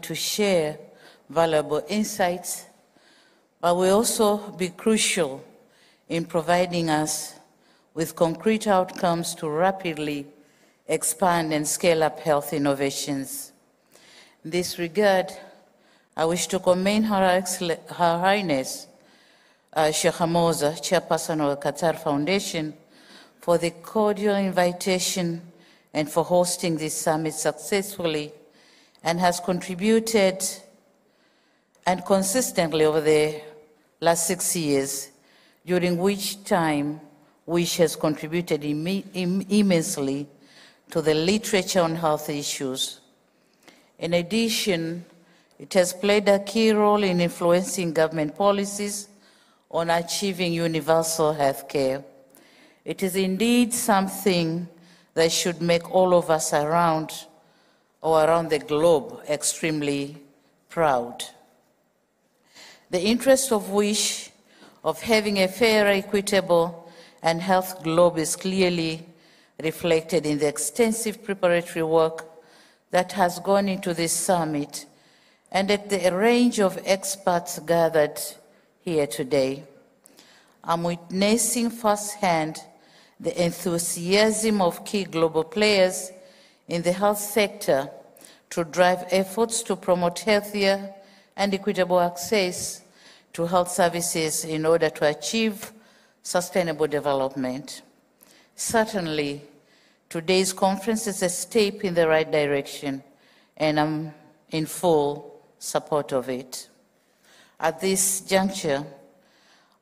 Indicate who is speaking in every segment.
Speaker 1: to share valuable insights, but will also be crucial in providing us with concrete outcomes to rapidly expand and scale up health innovations. In this regard, I wish to commend Her Highness Sheikh Hamoza, Chairperson of the Qatar Foundation, for the cordial invitation and for hosting this summit successfully, and has contributed and consistently over the last 6 years, during which time WISH has contributed immensely to the literature on health issues. In addition, it has played a key role in influencing government policies on achieving universal health care. It is indeed something that should make all of us around the globe extremely proud. The interest of WISH of having a fair, equitable, and health globe is clearly reflected in the extensive preparatory work that has gone into this summit and at the range of experts gathered here today. I'm witnessing firsthand the enthusiasm of key global players in the health sector to drive efforts to promote healthier and equitable access to health services in order to achieve sustainable development. Certainly, today's conference is a step in the right direction, and I'm in full support of it. At this juncture,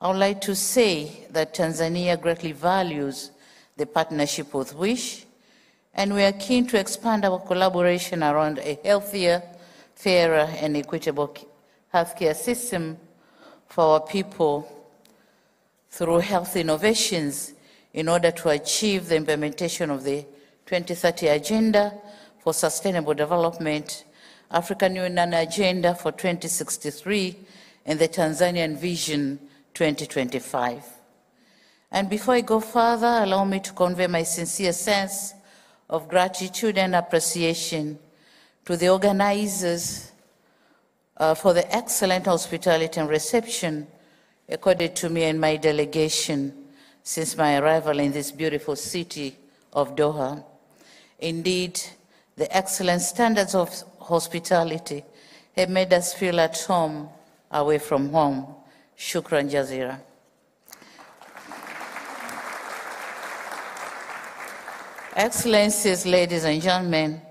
Speaker 1: I would like to say that Tanzania greatly values the partnership with WISH, and we are keen to expand our collaboration around a healthier, fairer, and equitable healthcare system for our people through health innovations in order to achieve the implementation of the 2030 Agenda for Sustainable Development, African Union Agenda for 2063, and the Tanzanian Vision 2025. And before I go further, allow me to convey my sincere sense of gratitude and appreciation to the organizers for the excellent hospitality and reception accorded to me and my delegation since my arrival in this beautiful city of Doha. Indeed, the excellent standards of hospitality have made us feel at home away from home. Shukran Jazira. Excellencies, ladies and gentlemen,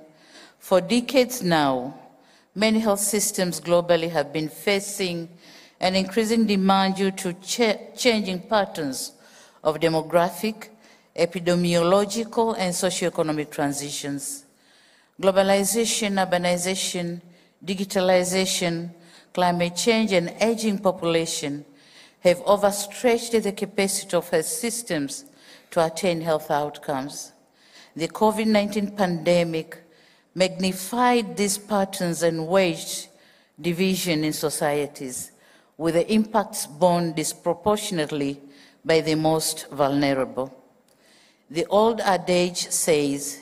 Speaker 1: for decades now, many health systems globally have been facing an increasing demand due to changing patterns of demographic, epidemiological, and socioeconomic transitions. Globalization, urbanization, digitalization, climate change, and aging population have overstretched the capacity of health systems to attain health outcomes. The COVID-19 pandemic magnified these patterns and waged division in societies, with the impacts borne disproportionately by the most vulnerable. The old adage says,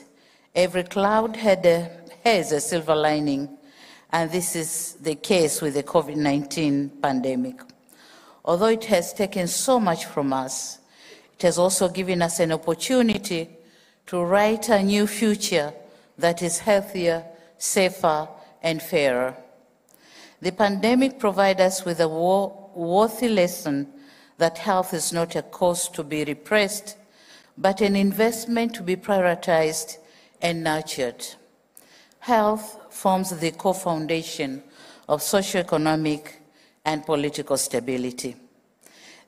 Speaker 1: every cloud has a silver lining, and this is the case with the COVID-19 pandemic. Although it has taken so much from us, it has also given us an opportunity to write a new future that is healthier, safer, and fairer. The pandemic provides us with a worthy lesson that health is not a cost to be repressed, but an investment to be prioritized and nurtured. Health forms the core foundation of socioeconomic and political stability.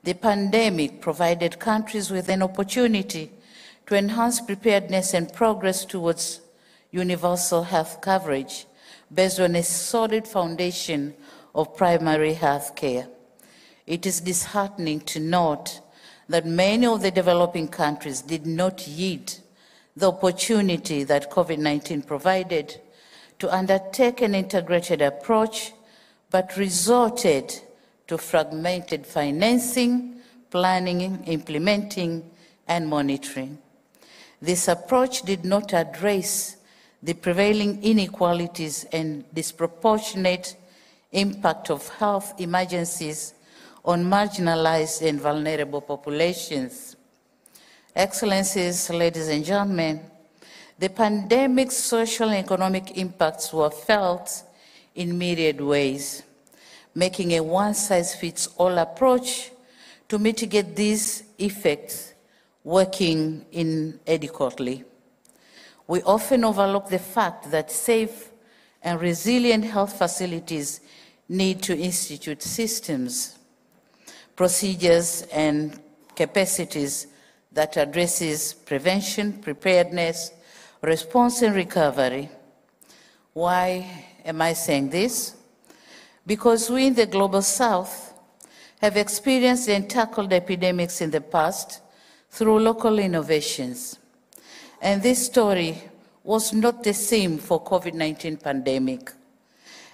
Speaker 1: The pandemic provided countries with an opportunity to enhance preparedness and progress towards universal health coverage based on a solid foundation of primary health care. It is disheartening to note that many of the developing countries did not heed the opportunity that COVID-19 provided to undertake an integrated approach, but resorted to fragmented financing, planning, implementing, and monitoring. This approach did not address the prevailing inequalities and disproportionate impact of health emergencies on marginalized and vulnerable populations. Excellencies, ladies and gentlemen, the pandemic's social and economic impacts were felt in myriad ways, making a one-size-fits-all approach to mitigate these effects working inadequately. We often overlook the fact that safe and resilient health facilities need to institute systems, procedures, and capacities that addresses prevention, preparedness, response, and recovery. Why am I saying this? Because we in the Global South have experienced and tackled epidemics in the past through local innovations. And this story was not the same for COVID-19 pandemic,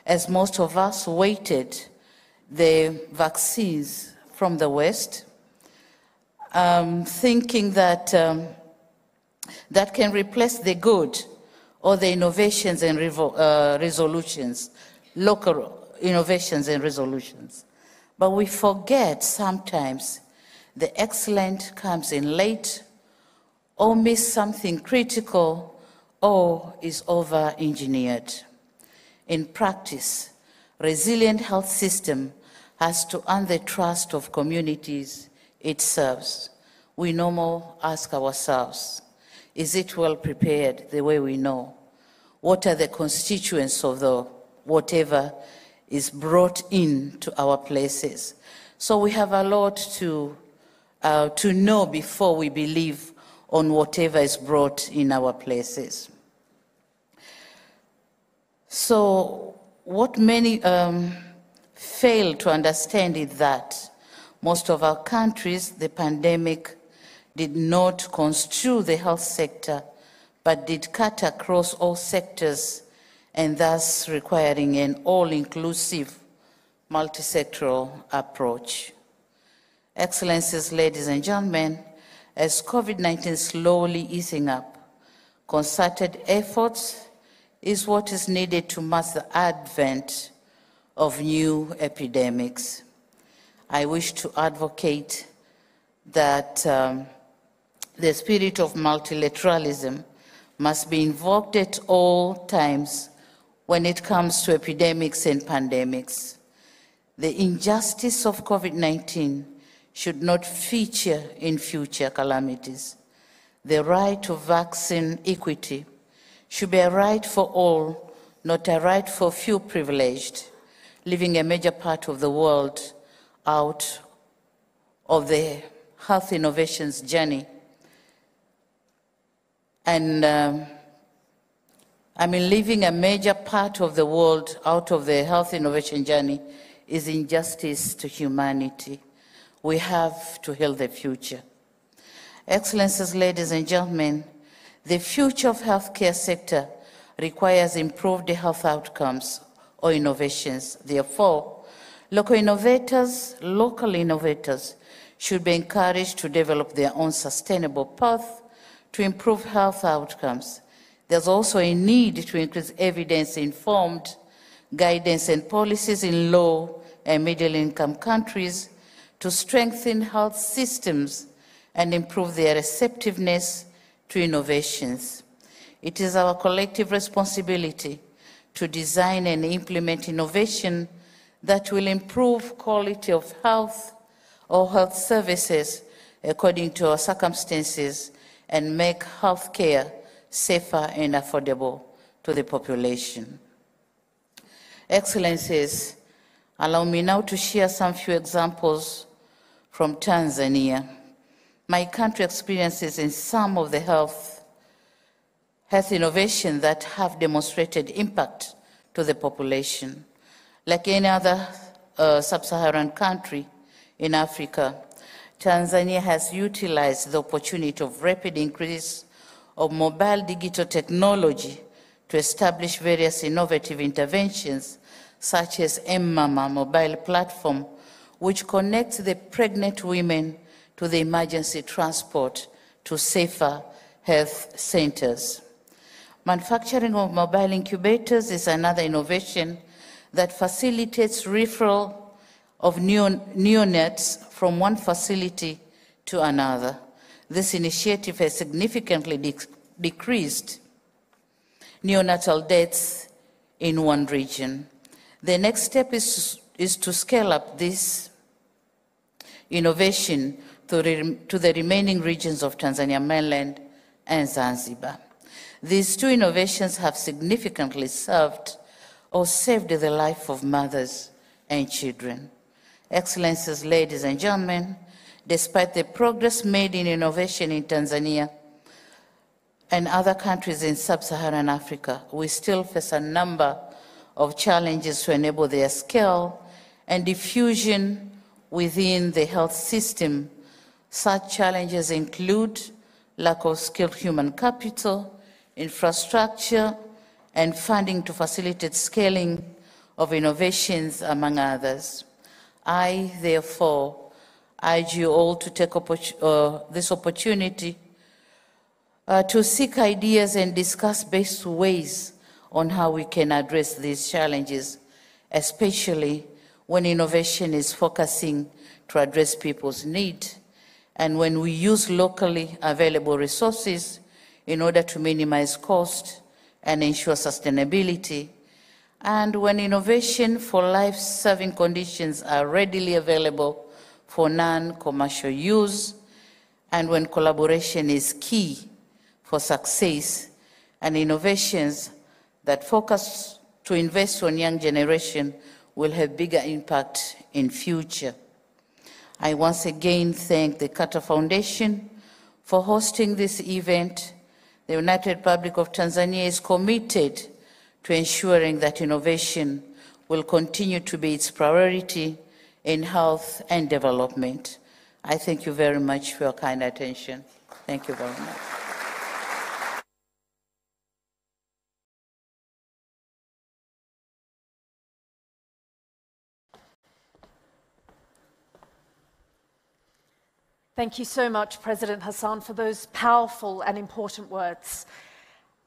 Speaker 1: as most of us waited the vaccines from the West, thinking that that can replace the good or the innovations and resolutions, local innovations and resolutions. But we forget sometimes the excellent comes in late or miss something critical or is over-engineered. In practice, resilient health system has to earn the trust of communities it serves. We no more ask ourselves, is it well prepared the way we know? What are the constituents of the whatever is brought into our places? So we have a lot to know before we believe on whatever is brought in our places. So what many fail to understand is that most of our countries, the pandemic did not construe the health sector, but did cut across all sectors, and thus requiring an all-inclusive, multi-sectoral approach. Excellencies, ladies and gentlemen, as COVID-19 slowly easing up, concerted efforts is what is needed to match the advent of new epidemics. I wish to advocate that the spirit of multilateralism must be invoked at all times when it comes to epidemics and pandemics. The injustice of COVID-19 should not feature in future calamities. The right to vaccine equity should be a right for all, not a right for few privileged, leaving a major part of the world out of the health innovations journey. And leaving a major part of the world out of the health innovation journey is injustice to humanity. We have to heal the future. Excellencies, ladies and gentlemen, the future of healthcare sector requires improved health outcomes or innovations. Therefore, local innovators should be encouraged to develop their own sustainable path to improve health outcomes. There's also a need to increase evidence-informed guidance and policies in low and middle-income countries to strengthen health systems and improve their receptiveness to innovations. It is our collective responsibility to design and implement innovation that will improve quality of health or health services according to our circumstances and make healthcare safer and affordable to the population. Excellencies, allow me now to share some few examples from Tanzania. My country experiences in some of the health innovation that have demonstrated impact to the population. Like any other sub-Saharan country in Africa, Tanzania has utilized the opportunity of rapid increase of mobile digital technology to establish various innovative interventions, such as M-Mama mobile platform, which connects the pregnant women to the emergency transport to safer health centers. Manufacturing of mobile incubators is another innovation that facilitates referral of neonates from one facility to another. This initiative has significantly decreased neonatal deaths in one region. The next step is to scale up this innovation to the remaining regions of Tanzania mainland and Zanzibar. These two innovations have significantly served or saved the life of mothers and children. Excellencies, ladies and gentlemen, despite the progress made in innovation in Tanzania and other countries in sub-Saharan Africa, we still face a number of challenges to enable their scale and diffusion within the health system. Such challenges include lack of skilled human capital, infrastructure, and funding to facilitate scaling of innovations, among others. I, therefore, urge you all to take this opportunity to seek ideas and discuss best ways on how we can address these challenges, especially when innovation is focusing to address people's needs and when we use locally available resources in order to minimize cost and ensure sustainability, and when innovation for life-saving conditions are readily available for non-commercial use, and when collaboration is key for success, and innovations that focus to invest on young generation will have bigger impact in future. I once again thank the Qatar Foundation for hosting this event. The United Republic of Tanzania is committed to ensuring that innovation will continue to be its priority in health and development. I thank you very much for your kind attention. Thank you very much.
Speaker 2: Thank you so much, President Hassan, for those powerful and important words.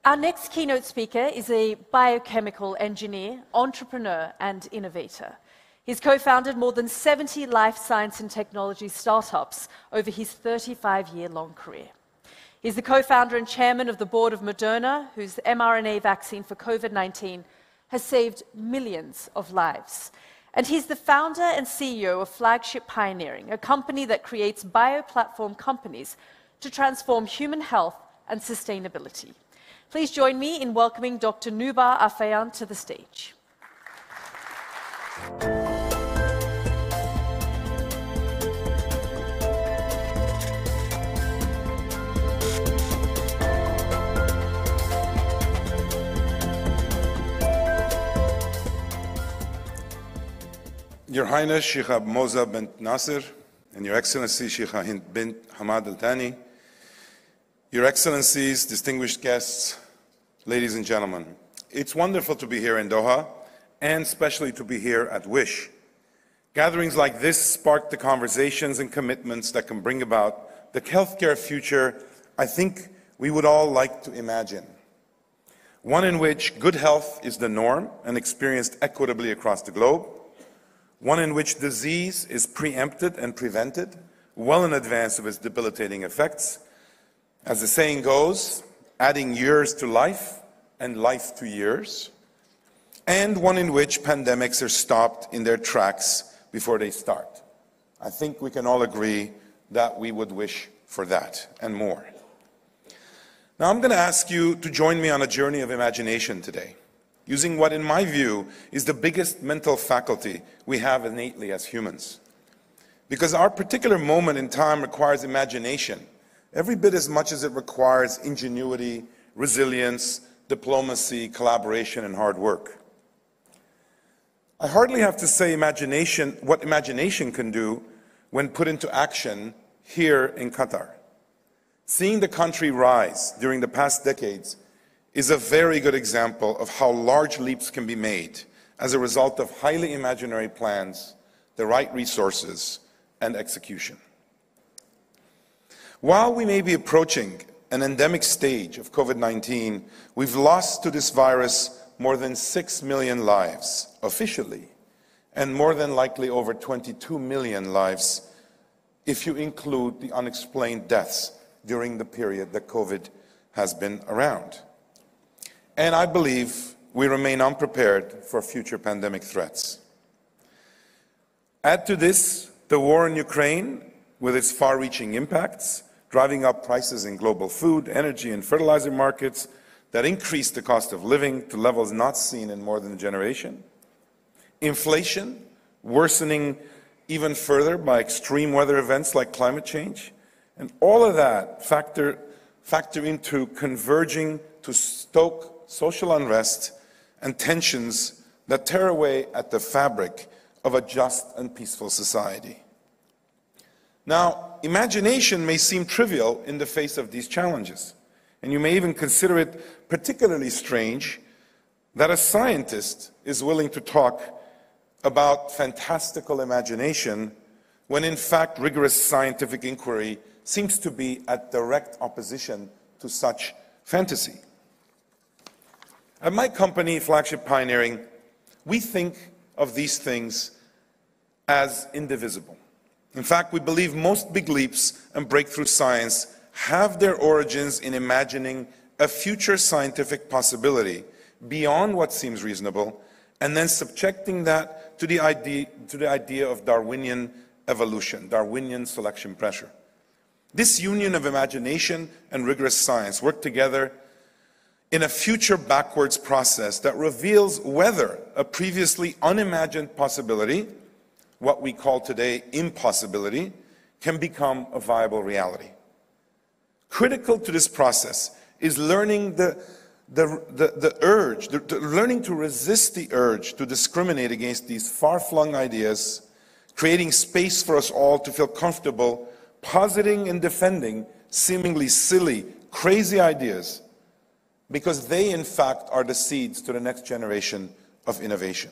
Speaker 2: Our next keynote speaker is a biochemical engineer, entrepreneur, and innovator. He's co-founded more than 70 life science and technology startups over his 35-year-long career. He's the co-founder and chairman of the board of Moderna, whose mRNA vaccine for COVID-19 has saved millions of lives. And he's the founder and CEO of Flagship Pioneering, a company that creates bioplatform companies to transform human health and sustainability. Please join me in welcoming Dr. Nubar Afeyan to the stage.
Speaker 3: Your Highness Sheikh Moza bint Nasser, and Your Excellency Sheikh Hind bint Hamad Al Thani, Your Excellencies, distinguished guests, ladies and gentlemen, it's wonderful to be here in Doha, and especially to be here at WISH. Gatherings like this spark the conversations and commitments that can bring about the healthcare future I think we would all like to imagine. One in which good health is the norm and experienced equitably across the globe. One in which disease is preempted and prevented well in advance of its debilitating effects. As the saying goes, adding years to life and life to years. And one in which pandemics are stopped in their tracks before they start. I think we can all agree that we would wish for that and more. Now I'm going to ask you to join me on a journey of imagination today, using what, in my view, is the biggest mental faculty we have innately as humans. Because our particular moment in time requires imagination, every bit as much as it requires ingenuity, resilience, diplomacy, collaboration, and hard work. I hardly have to say what imagination can do when put into action here in Qatar. Seeing the country rise during the past decades is a very good example of how large leaps can be made as a result of highly imaginary plans, the right resources, and execution. While we may be approaching an endemic stage of COVID-19, we've lost to this virus more than 6 million lives officially, and more than likely over 22 million lives if you include the unexplained deaths during the period that COVID has been around. And I believe we remain unprepared for future pandemic threats. Add to this the war in Ukraine with its far-reaching impacts, driving up prices in global food, energy, and fertilizer markets that increase the cost of living to levels not seen in more than a generation. Inflation worsening even further by extreme weather events like climate change. And all of that factor into converging to stoke social unrest and tensions that tear away at the fabric of a just and peaceful society. Now, imagination may seem trivial in the face of these challenges, and you may even consider it particularly strange that a scientist is willing to talk about fantastical imagination when in fact rigorous scientific inquiry seems to be at direct opposition to such fantasy. At my company, Flagship Pioneering, we think of these things as indivisible. In fact, we believe most big leaps and breakthrough science have their origins in imagining a future scientific possibility beyond what seems reasonable, and then subjecting that to the idea of Darwinian evolution, Darwinian selection pressure. This union of imagination and rigorous science work together in a future backwards process that reveals whether a previously unimagined possibility, what we call today impossibility, can become a viable reality. Critical to this process is learning learning to resist the urge to discriminate against these far-flung ideas, creating space for us all to feel comfortable positing and defending seemingly silly, crazy ideas, because they in fact are the seeds to the next generation of innovation.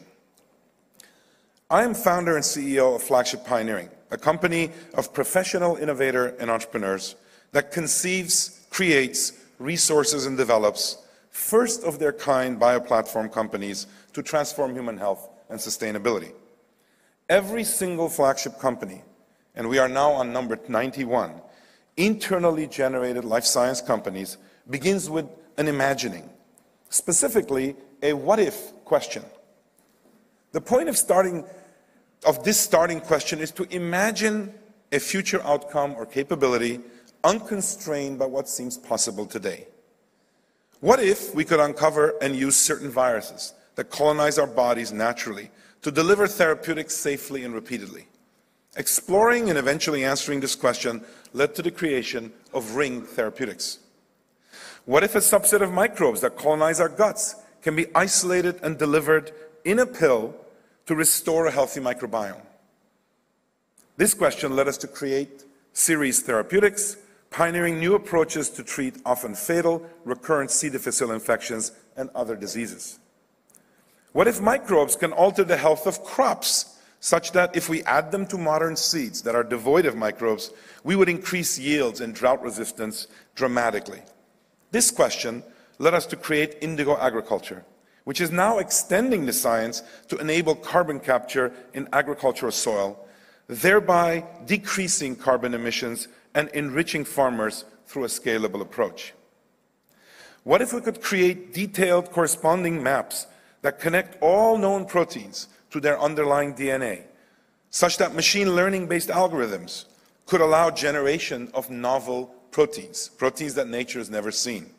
Speaker 3: I am founder and CEO of Flagship Pioneering, a company of professional innovator and entrepreneurs that conceives, creates, resources, and develops first-of-their-kind bioplatform companies to transform human health and sustainability. Every single flagship company, and we are now on number 91, internally generated life science companies, begins with an imagining, specifically a what-if question. The point of this starting question is to imagine a future outcome or capability unconstrained by what seems possible today. What if we could uncover and use certain viruses that colonize our bodies naturally to deliver therapeutics safely and repeatedly? Exploring and eventually answering this question led to the creation of Ring Therapeutics. What if a subset of microbes that colonize our guts can be isolated and delivered in a pill to restore a healthy microbiome? This question led us to create Series Therapeutics, pioneering new approaches to treat often fatal, recurrent C. difficile infections and other diseases. What if microbes can alter the health of crops, such that if we add them to modern seeds that are devoid of microbes, we would increase yields and drought resistance dramatically? This question led us to create Indigo Agriculture, which is now extending the science to enable carbon capture in agricultural soil, thereby decreasing carbon emissions and enriching farmers through a scalable approach. What if we could create detailed corresponding maps that connect all known proteins to their underlying DNA, such that machine learning-based algorithms could allow generation of novel proteins, proteins that nature has never seen?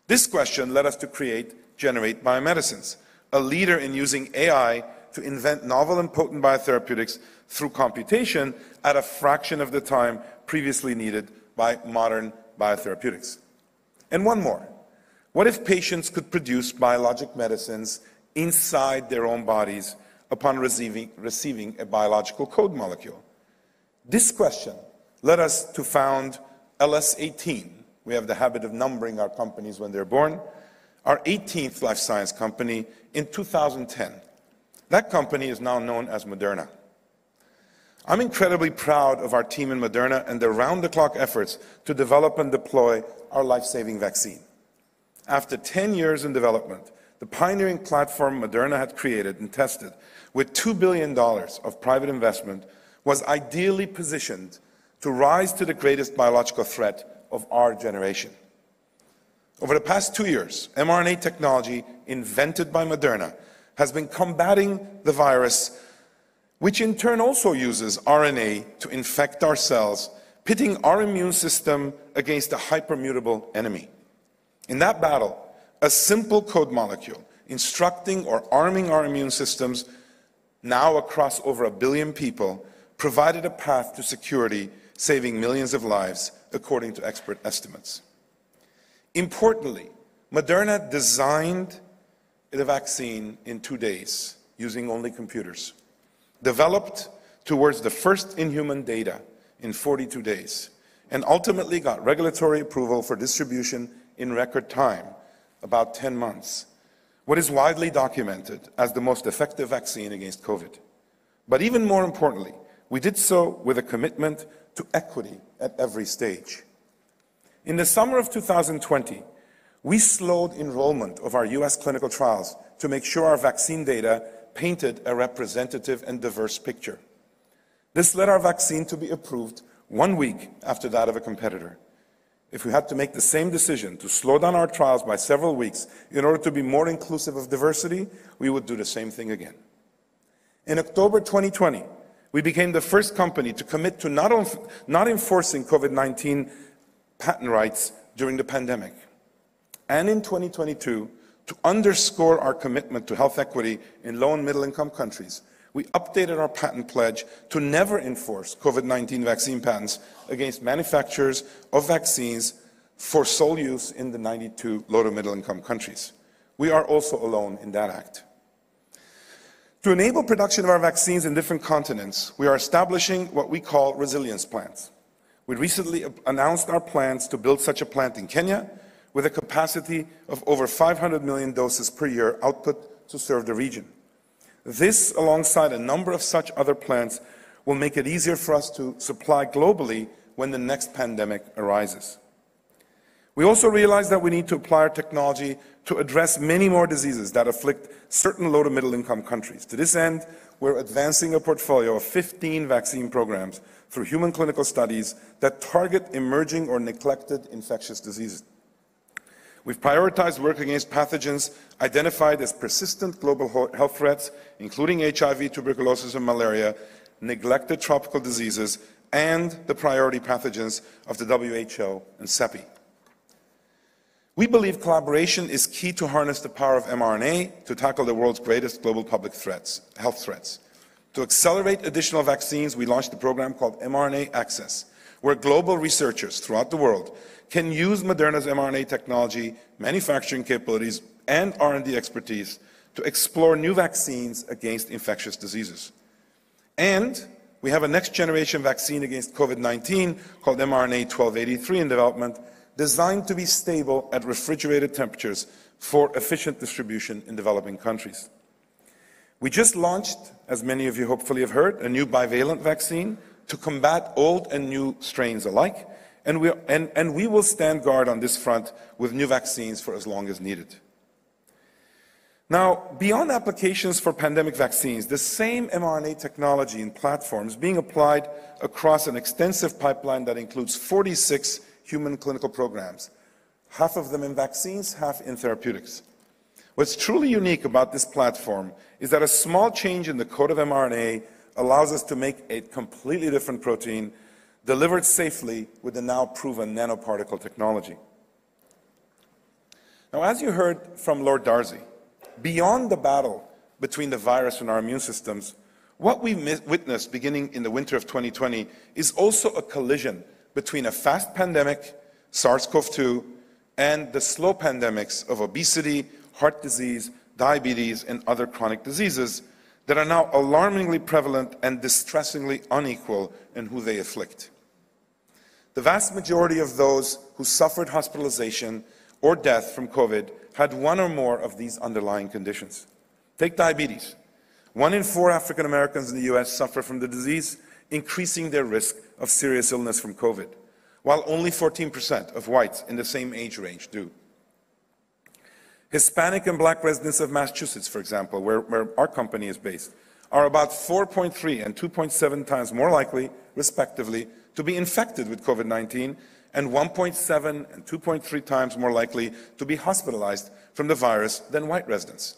Speaker 3: This question led us to Generate Biomedicines, a leader in using AI to invent novel and potent biotherapeutics through computation at a fraction of the time previously needed by modern biotherapeutics. And one more. What if patients could produce biologic medicines inside their own bodies upon receiving a biological code molecule? This question led us to found LS18. We have the habit of numbering our companies when they're born. Our 18th life science company in 2010. That company is now known as Moderna. I'm incredibly proud of our team in Moderna and their round-the-clock efforts to develop and deploy our life-saving vaccine. After 10 years in development, the pioneering platform Moderna had created and tested with $2 billion of private investment was ideally positioned to rise to the greatest biological threat of our generation. Over the past 2 years, mRNA technology invented by Moderna has been combating the virus, which in turn also uses RNA to infect our cells, pitting our immune system against a hypermutable enemy. In that battle, a simple code molecule instructing or arming our immune systems, now across over 1 billion people, provided a path to security, saving millions of lives, according to expert estimates. Importantly, Moderna designed the vaccine in 2 days, using only computers, developed towards the first in-human data in 42 days, and ultimately got regulatory approval for distribution in record time, about 10 months, what is widely documented as the most effective vaccine against COVID. But even more importantly, we did so with a commitment to equity at every stage. In the summer of 2020, we slowed enrollment of our US clinical trials to make sure our vaccine data painted a representative and diverse picture. This led our vaccine to be approved 1 week after that of a competitor. If we had to make the same decision to slow down our trials by several weeks in order to be more inclusive of diversity, we would do the same thing again. In October 2020, we became the first company to commit to not enforcing COVID-19 patent rights during the pandemic. And in 2022, to underscore our commitment to health equity in low and middle income countries, we updated our patent pledge to never enforce COVID-19 vaccine patents against manufacturers of vaccines for sole use in the 92 low to middle income countries. We are also alone in that act. To enable production of our vaccines in different continents, we are establishing what we call resilience plants. We recently announced our plans to build such a plant in Kenya with a capacity of over 500 million doses per year output to serve the region. This, alongside a number of such other plants, will make it easier for us to supply globally when the next pandemic arises. We also realize that we need to apply our technology to address many more diseases that afflict certain low to middle income countries. To this end, we're advancing a portfolio of 15 vaccine programs through human clinical studies that target emerging or neglected infectious diseases. We've prioritized work against pathogens identified as persistent global health threats, including HIV, tuberculosis, and malaria, neglected tropical diseases, and the priority pathogens of the WHO and CEPI. We believe collaboration is key to harness the power of mRNA to tackle the world's greatest global public health threats. To accelerate additional vaccines, we launched a program called mRNA Access, where global researchers throughout the world can use Moderna's mRNA technology, manufacturing capabilities, and R&D expertise to explore new vaccines against infectious diseases. And we have a next-generation vaccine against COVID-19 called mRNA 1283 in development, designed to be stable at refrigerated temperatures for efficient distribution in developing countries. We just launched, as many of you hopefully have heard, a new bivalent vaccine to combat old and new strains alike, and we will stand guard on this front with new vaccines for as long as needed. Now, beyond applications for pandemic vaccines, the same mRNA technology and platforms being applied across an extensive pipeline that includes 46 human clinical programs, half of them in vaccines, half in therapeutics. What's truly unique about this platform is that a small change in the code of mRNA allows us to make a completely different protein delivered safely with the now proven nanoparticle technology. Now, as you heard from Lord Darzi, beyond the battle between the virus and our immune systems, what we witnessed beginning in the winter of 2020 is also a collision between a fast pandemic, SARS-CoV-2, and the slow pandemics of obesity, heart disease, diabetes, and other chronic diseases that are now alarmingly prevalent and distressingly unequal in who they afflict. The vast majority of those who suffered hospitalization or death from COVID had one or more of these underlying conditions. Take diabetes. 1 in 4 African Americans in the US suffer from the disease. increasing their risk of serious illness from COVID, while only 14% of whites in the same age range do. Hispanic and black residents of Massachusetts, for example, where our company is based, are about 4.3 and 2.7 times more likely, respectively, to be infected with COVID-19 and 1.7 and 2.3 times more likely to be hospitalized from the virus than white residents.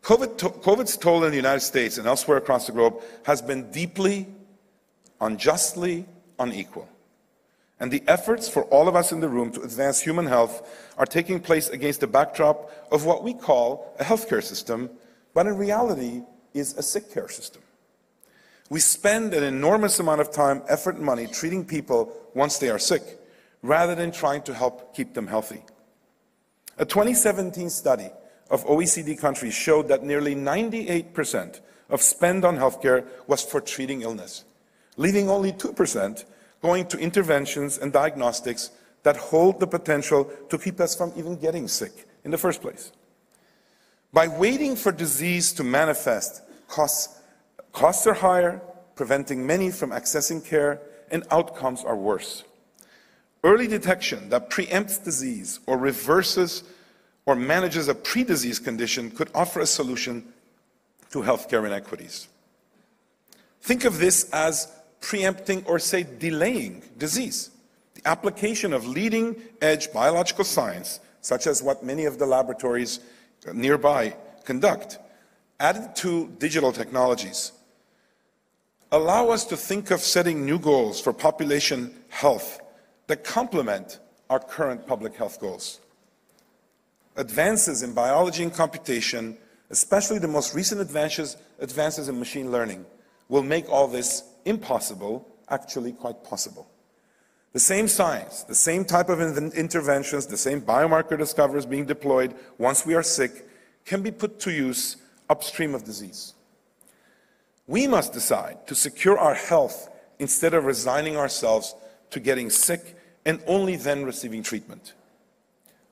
Speaker 3: COVID's toll in the United States and elsewhere across the globe has been deeply, unjustly unequal. And the efforts for all of us in the room to advance human health are taking place against the backdrop of what we call a healthcare system, but in reality is a sick care system. We spend an enormous amount of time, effort, and money treating people once they are sick, rather than trying to help keep them healthy. A 2017 study of OECD countries showed that nearly 98% of spend on healthcare was for treating illness, leaving only 2% going to interventions and diagnostics that hold the potential to keep us from even getting sick in the first place. By waiting for disease to manifest, costs are higher, preventing many from accessing care, and outcomes are worse. Early detection that preempts disease or reverses or manages a pre-disease condition could offer a solution to healthcare inequities. Think of this as preempting or, say, delaying disease. The application of leading-edge biological science, such as what many of the laboratories nearby conduct, added to digital technologies, allow us to think of setting new goals for population health that complement our current public health goals. Advances in biology and computation, especially the most recent advances in machine learning, will make all this impossible actually quite possible. The same science, the same type of interventions, the same biomarker discoveries being deployed once we are sick can be put to use upstream of disease. We must decide to secure our health instead of resigning ourselves to getting sick and only then receiving treatment.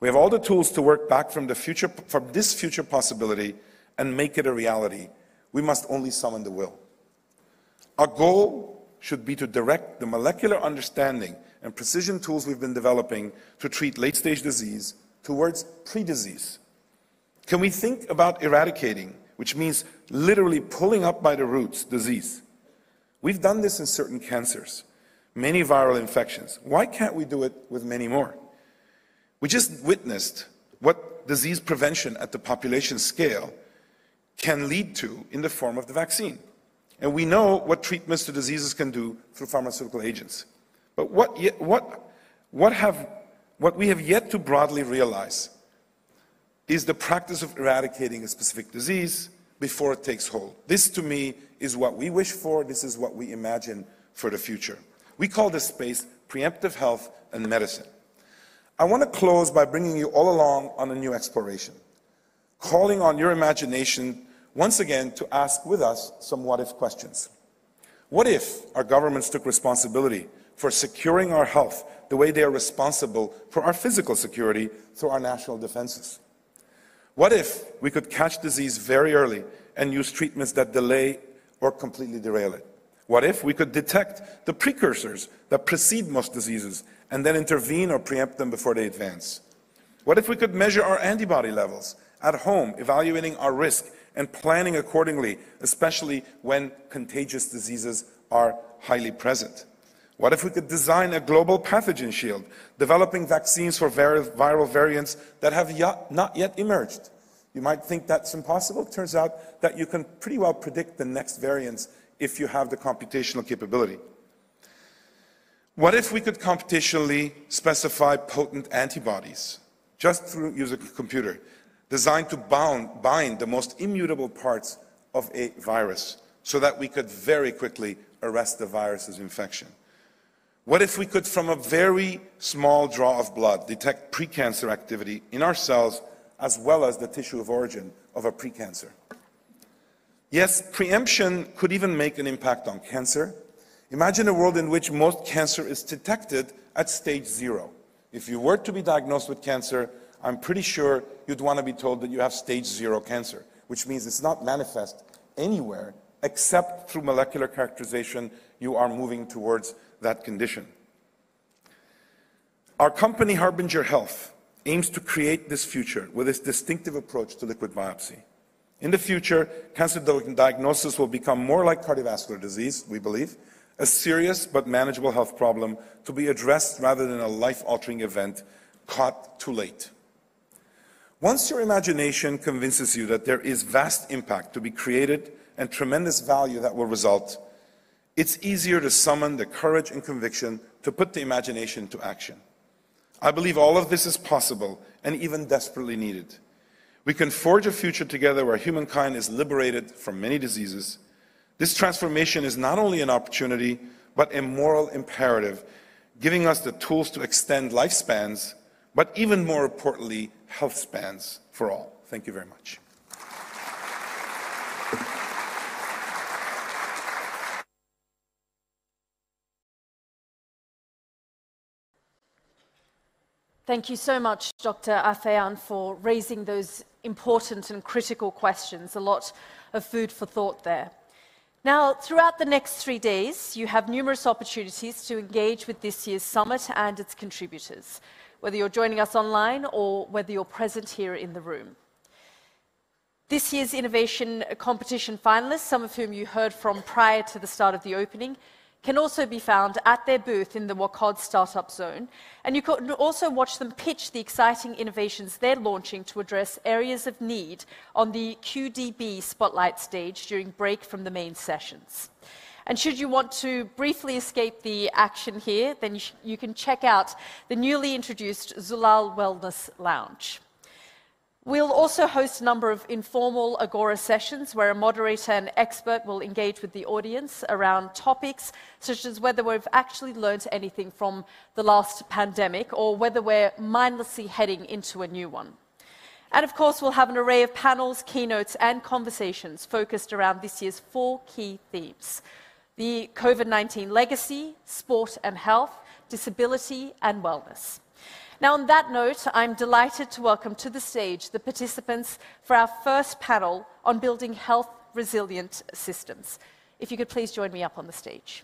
Speaker 3: We have all the tools to work back from this future possibility and make it a reality. We must only summon the will. Our goal should be to direct the molecular understanding and precision tools we've been developing to treat late-stage disease towards pre-disease. Can we think about eradicating, which means literally pulling up by the roots, disease? We've done this in certain cancers, many viral infections. Why can't we do it with many more? We just witnessed what disease prevention at the population scale can lead to in the form of the vaccine. And we know what treatments to diseases can do through pharmaceutical agents. But what we have yet to broadly realize is the practice of eradicating a specific disease before it takes hold. This, to me, is what we wish for. This is what we imagine for the future. We call this space preemptive health and medicine. I want to close by bringing you all along on a new exploration, calling on your imagination once again to ask with us some what-if questions. What if our governments took responsibility for securing our health the way they are responsible for our physical security through our national defenses? What if we could catch disease very early and use treatments that delay or completely derail it? What if we could detect the precursors that precede most diseases and then intervene or preempt them before they advance? What if we could measure our antibody levels at home, evaluating our risk and planning accordingly, especially when contagious diseases are highly present? What if we could design a global pathogen shield, developing vaccines for viral variants that have not yet emerged? You might think that's impossible. It turns out that you can pretty well predict the next variants if you have the computational capability. What if we could computationally specify potent antibodies, just through using a computer, designed to bind the most immutable parts of a virus, so that we could very quickly arrest the virus's infection? What if we could, from a very small draw of blood, detect precancer activity in our cells as well as the tissue of origin of a precancer? Yes, preemption could even make an impact on cancer. Imagine a world in which most cancer is detected at stage 0. If you were to be diagnosed with cancer, I'm pretty sure you'd want to be told that you have stage 0 cancer, which means it's not manifest anywhere except through molecular characterization, you are moving towards that condition. Our company, Harbinger Health, aims to create this future with its distinctive approach to liquid biopsy. In the future, cancer diagnosis will become more like cardiovascular disease, we believe, a serious but manageable health problem to be addressed rather than a life-altering event caught too late. Once your imagination convinces you that there is vast impact to be created and tremendous value that will result, it's easier to summon the courage and conviction to put the imagination into action. I believe all of this is possible and even desperately needed. We can forge a future together where humankind is liberated from many diseases. This transformation is not only an opportunity, but a moral imperative, giving us the tools to extend lifespans, but even more importantly, health spans for all. Thank you very much.
Speaker 2: Thank you so much, Dr. Afeyan, for raising those important and critical questions. A lot of food for thought there. Now, throughout the next 3 days, you have numerous opportunities to engage with this year's summit and its contributors, whether you're joining us online or whether you're present here in the room. This year's innovation competition finalists, some of whom you heard from prior to the start of the opening, can also be found at their booth in the WCOG Startup Zone, and you can also watch them pitch the exciting innovations they're launching to address areas of need on the QDB Spotlight stage during break from the main sessions. And should you want to briefly escape the action here, then you can check out the newly introduced Zulal Wellness Lounge. We'll also host a number of informal Agora sessions where a moderator and expert will engage with the audience around topics such as whether we've actually learned anything from the last pandemic or whether we're mindlessly heading into a new one. And of course, we'll have an array of panels, keynotes, and conversations focused around this year's 4 key themes: the COVID-19 legacy, sport and health, disability, and wellness. Now, on that note, I'm delighted to welcome to the stage the participants for our first panel on building health-resilient systems. If you could please join me up on the stage.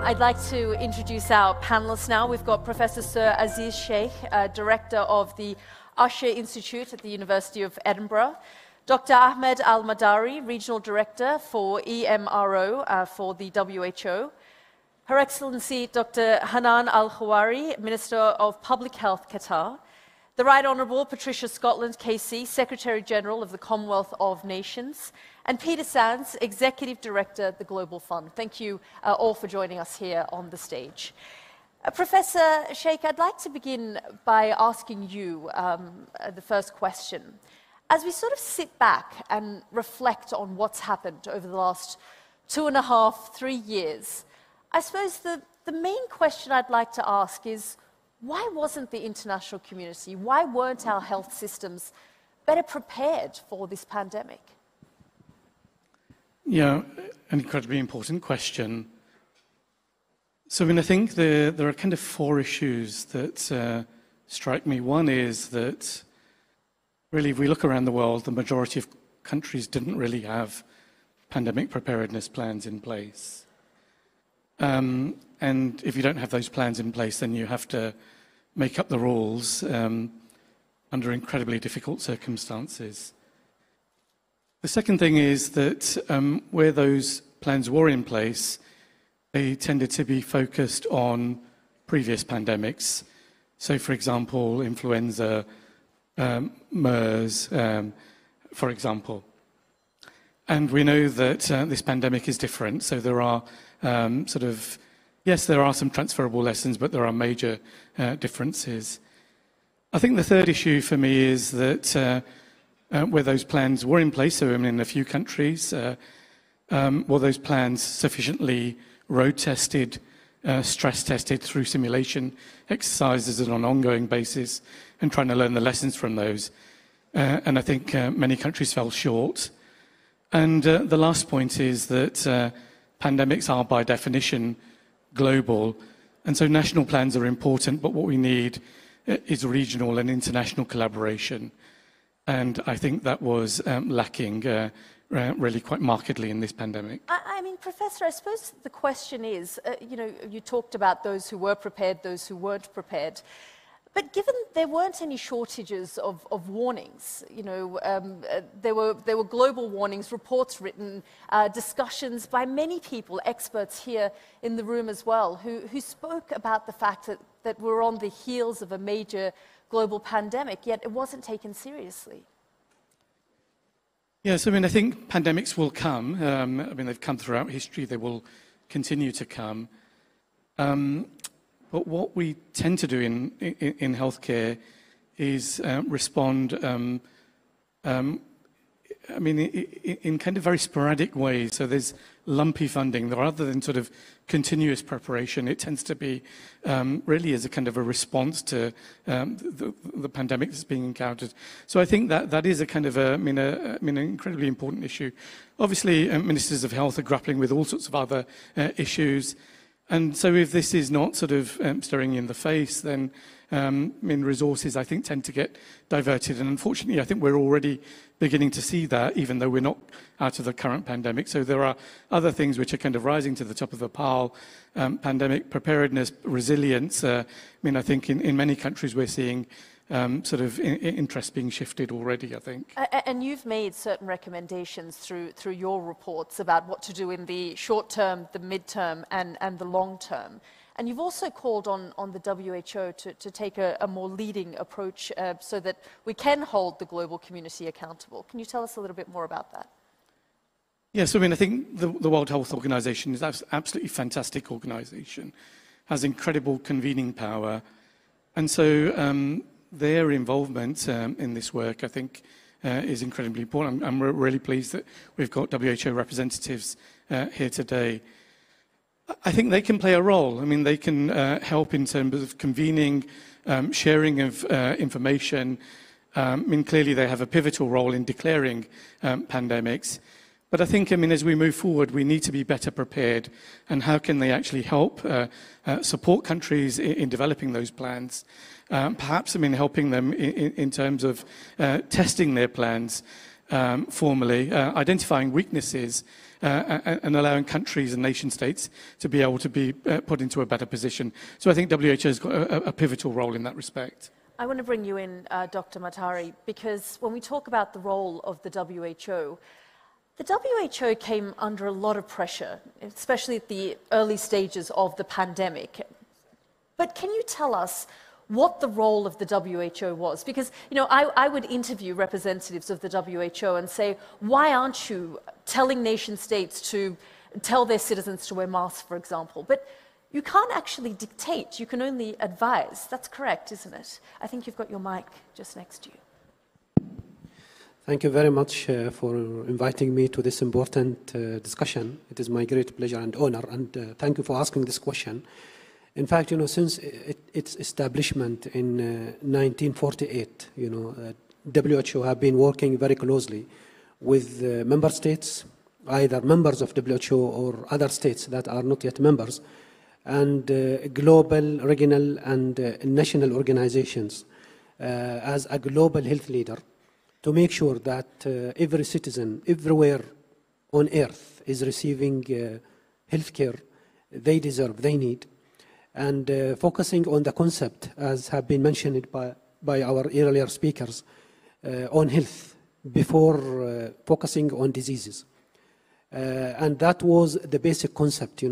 Speaker 2: I'd like to introduce our panelists now. We've got Professor Sir Aziz Sheikh, Director of the Usher Institute at the University of Edinburgh, Dr. Ahmed Al-Madari, Regional Director for EMRO for the WHO, Her Excellency Dr. Hanan Al-Khawari, Minister of Public Health, Qatar, the Right Honourable Patricia Scotland, KC, Secretary-General of the Commonwealth of Nations, and Peter Sands, Executive Director of the Global Fund. Thank you all for joining us here on the stage. Professor Sheikh, I'd like to begin by asking you the first question. As we sort of sit back and reflect on what's happened over the last 2.5, 3 years, I suppose the main question I'd like to ask is, why wasn't the international community, why weren't our health systems better prepared for this pandemic?
Speaker 4: Yeah, an incredibly important question. So, I mean, I think there are kind of 4 issues that strike me. One is that, really, if we look around the world, the majority of countries didn't really have pandemic preparedness plans in place. And if you don't have those plans in place, then you have to make up the rules under incredibly difficult circumstances. The second thing is that where those plans were in place, they tended to be focused on previous pandemics. So, for example, influenza, MERS, for example. And we know that this pandemic is different, so there are yes, there are some transferable lessons, but there are major differences. I think the third issue for me is that where those plans were in place, so I mean, in a few countries, were those plans sufficiently road-tested stress tested through simulation exercises on an ongoing basis and trying to learn the lessons from those. And I think many countries fell short. And the last point is that pandemics are by definition global. And so national plans are important, but what we need is regional and international collaboration. And I think that was lacking really quite markedly in this pandemic.
Speaker 2: I mean, Professor, I suppose the question is, you know, you talked about those who were prepared, those who weren't prepared. But given there weren't any shortages of warnings, you know, there were global warnings, reports written, discussions by many people, experts here in the room as well, who spoke about the fact that we're on the heels of a major global pandemic, yet it wasn't taken seriously.
Speaker 4: Yes, I mean, I think pandemics will come. I mean, they've come throughout history. They will continue to come. But what we tend to do in healthcare is respond, I mean, in kind of very sporadic ways. So there's lumpy funding. Rather than sort of continuous preparation, it tends to be really as a kind of a response to the pandemic that's being encountered. So I think that is a kind of an incredibly important issue. Obviously, ministers of health are grappling with all sorts of other issues. And so if this is not sort of staring you in the face, then resources, I think, tend to get diverted. And unfortunately, I think we're already beginning to see that, even though we're not out of the current pandemic. So there are other things which are kind of rising to the top of the pile. Pandemic preparedness, resilience. I think in many countries we're seeing sort of interest being shifted already, I think.
Speaker 2: And you've made certain recommendations through your reports about what to do in the short term, the mid-term, and the long term. And you've also called on the WHO to take a more leading approach so that we can hold the global community accountable. Can you tell us a little bit more about that?
Speaker 4: Yes, I think the World Health Organization is an absolutely fantastic organization, has incredible convening power. And so their involvement in this work, I think, is incredibly important. I'm really pleased that we've got WHO representatives here today. I think they can play a role. I mean, they can help in terms of convening, sharing of information. Clearly they have a pivotal role in declaring pandemics. But I think, as we move forward, we need to be better prepared. And how can they actually help support countries in developing those plans? Perhaps, helping them in terms of testing their plans formally, identifying weaknesses, and allowing countries and nation states to be able to be put into a better position. So I think WHO has got a pivotal role in that respect.
Speaker 2: I want to bring you in, Dr. Matari, because when we talk about the role of the WHO came under a lot of pressure, especially at the early stages of the pandemic. But can you tell us what the role of the WHO was? Because, I would interview representatives of the WHO and say, why aren't you telling nation states to tell their citizens to wear masks, for example? But you can't actually dictate, you can only advise. That's correct, isn't it? I think you've got your mic just next to you.
Speaker 5: Thank you very much for inviting me to this important discussion. It is my great pleasure and honor, and thank you for asking this question. In fact, since its establishment in 1948, WHO have been working very closely with member states, either members of WHO or other states that are not yet members, and global, regional, and national organizations as a global health leader to make sure that every citizen everywhere on earth is receiving health care they deserve, they need. And focusing on the concept, as have been mentioned by our earlier speakers, on health before focusing on diseases. And that was the basic concept,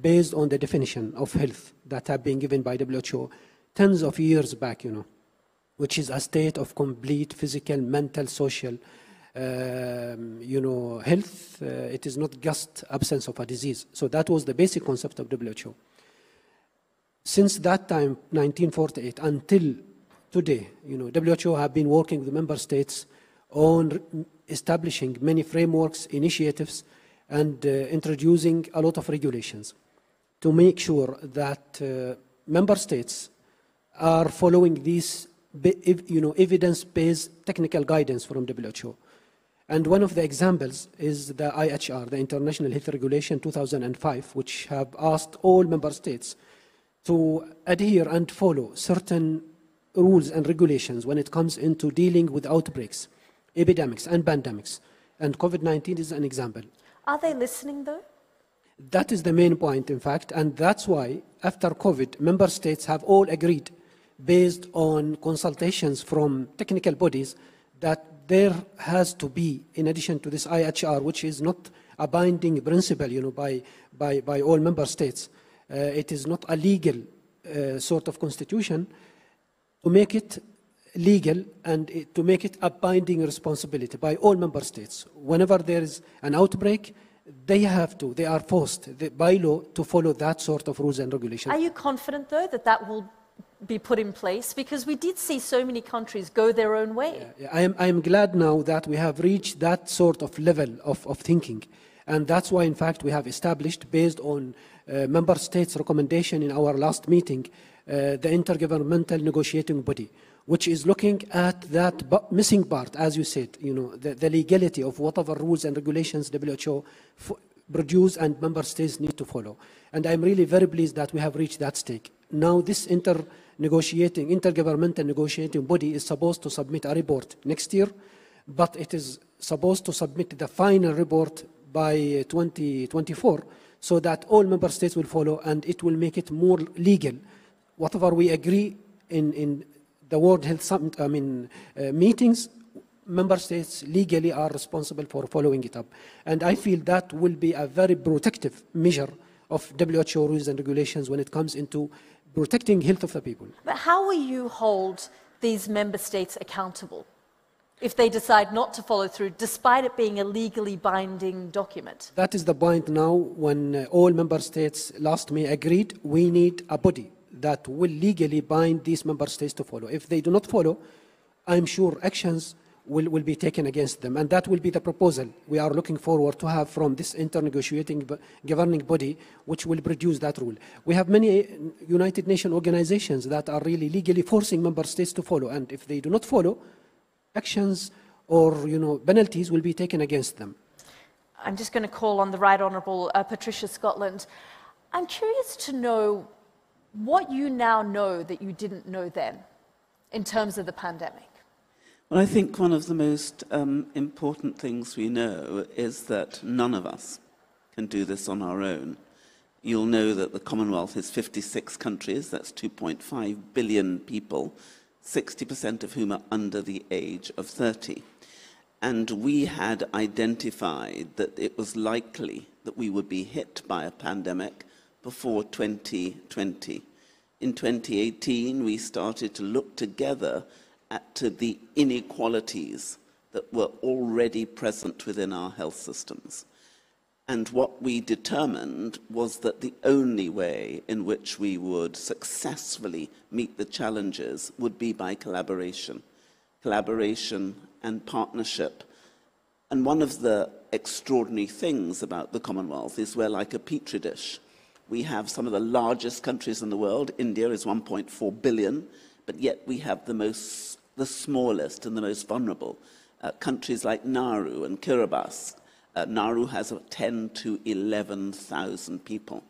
Speaker 5: based on the definition of health that have been given by WHO tens of years back, which is a state of complete physical, mental, social, health. It is not just absence of a disease. So that was the basic concept of WHO. Since that time, 1948, until today, WHO have been working with member states on establishing many frameworks, initiatives, and introducing a lot of regulations to make sure that member states are following these evidence-based technical guidance from WHO. And one of the examples is the IHR, the International Health Regulation 2005, which have asked all member states to adhere and follow certain rules and regulations when it comes into dealing with outbreaks, epidemics and pandemics. And COVID-19 is an example.
Speaker 2: Are they listening though?
Speaker 5: That is the main point, in fact, and that's why after COVID, member states have all agreed, based on consultations from technical bodies, that there has to be, in addition to this IHR, which is not a binding principle, by all member states, it is not a legal sort of constitution, to make it legal and to make it a binding responsibility by all member states. Whenever there is an outbreak, they are forced by law to follow that sort of rules and regulations.
Speaker 2: Are you confident, though, that that will be put in place? Because we did see so many countries go their own way.
Speaker 5: I am glad now that we have reached that sort of level of thinking. And that's why, in fact, we have established, based on member states' recommendation in our last meeting, the Intergovernmental Negotiating Body, which is looking at that missing part, as you said, the legality of whatever rules and regulations WHO produce and member states need to follow. And I'm really very pleased that we have reached that stage. Now this intergovernmental negotiating body is supposed to submit a report next year, but it is supposed to submit the final report by 2024, so that all member states will follow, and it will make it more legal. Whatever we agree in the World Health Summit, meetings, member states legally are responsible for following it up. And I feel that will be a very protective measure of WHO rules and regulations when it comes into protecting health of the people.
Speaker 2: But how will you hold these member states accountable if they decide not to follow through, despite it being a legally binding document?
Speaker 5: That is the point now, when all member states last May agreed we need a body that will legally bind these member states to follow. If they do not follow, I'm sure actions will be taken against them. And that will be the proposal we are looking forward to have from this inter-negotiating governing body, which will produce that rule. We have many United Nations organizations that are really legally forcing member states to follow. And if they do not follow, actions or penalties will be taken against them.
Speaker 2: I'm just going to call on the Right Honourable Patricia Scotland. I'm curious to know what you now know that you didn't know then in terms of the pandemic.
Speaker 6: Well, I think one of the most important things we know is that none of us can do this on our own. You'll know that the Commonwealth is 56 countries, that's 2.5 billion people, 60% of whom are under the age of 30. And we had identified that it was likely that we would be hit by a pandemic before 2020. In 2018, we started to look together to the inequalities that were already present within our health systems. And what we determined was that the only way in which we would successfully meet the challenges would be by collaboration and partnership. And one of the extraordinary things about the Commonwealth is we're like a petri dish. We have some of the largest countries in the world. India is 1.4 billion, but yet we have the smallest and the most vulnerable. Countries like Nauru and Kiribati. Nauru has 10 to 11,000 people.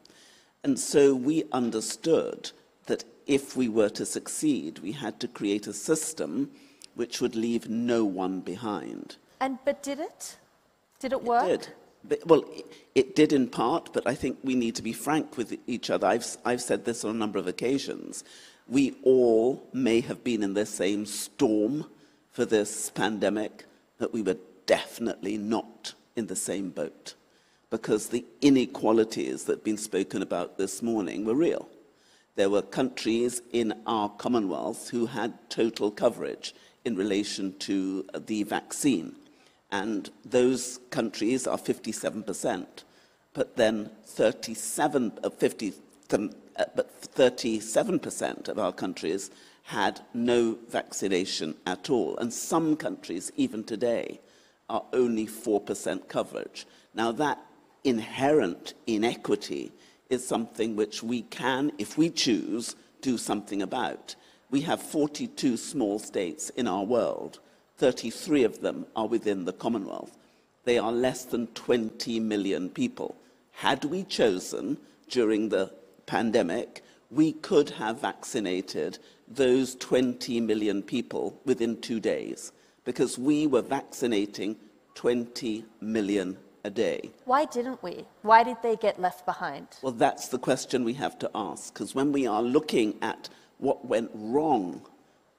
Speaker 6: And so we understood that if we were to succeed, we had to create a system which would leave no one behind.
Speaker 2: But did it? Did it work?
Speaker 6: It did. Well, it did in part, but I think we need to be frank with each other. I've said this on a number of occasions. We all may have been in the same storm for this pandemic, but we were definitely not in the same boat, because the inequalities that have been spoken about this morning were real. There were countries in our Commonwealth who had total coverage in relation to the vaccine, and those countries are 57%, but then 37% of our countries had no vaccination at all. And some countries, even today, are only 4% coverage. Now, that inherent inequity is something which we can, if we choose, do something about. We have 42 small states in our world. 33 of them are within the Commonwealth. They are less than 20 million people. Had we chosen during the pandemic, we could have vaccinated those 20 million people within 2 days, because we were vaccinating 20 million a day.
Speaker 2: Why didn't we? Why did they get left behind?
Speaker 6: Well, that's the question we have to ask, because when we are looking at what went wrong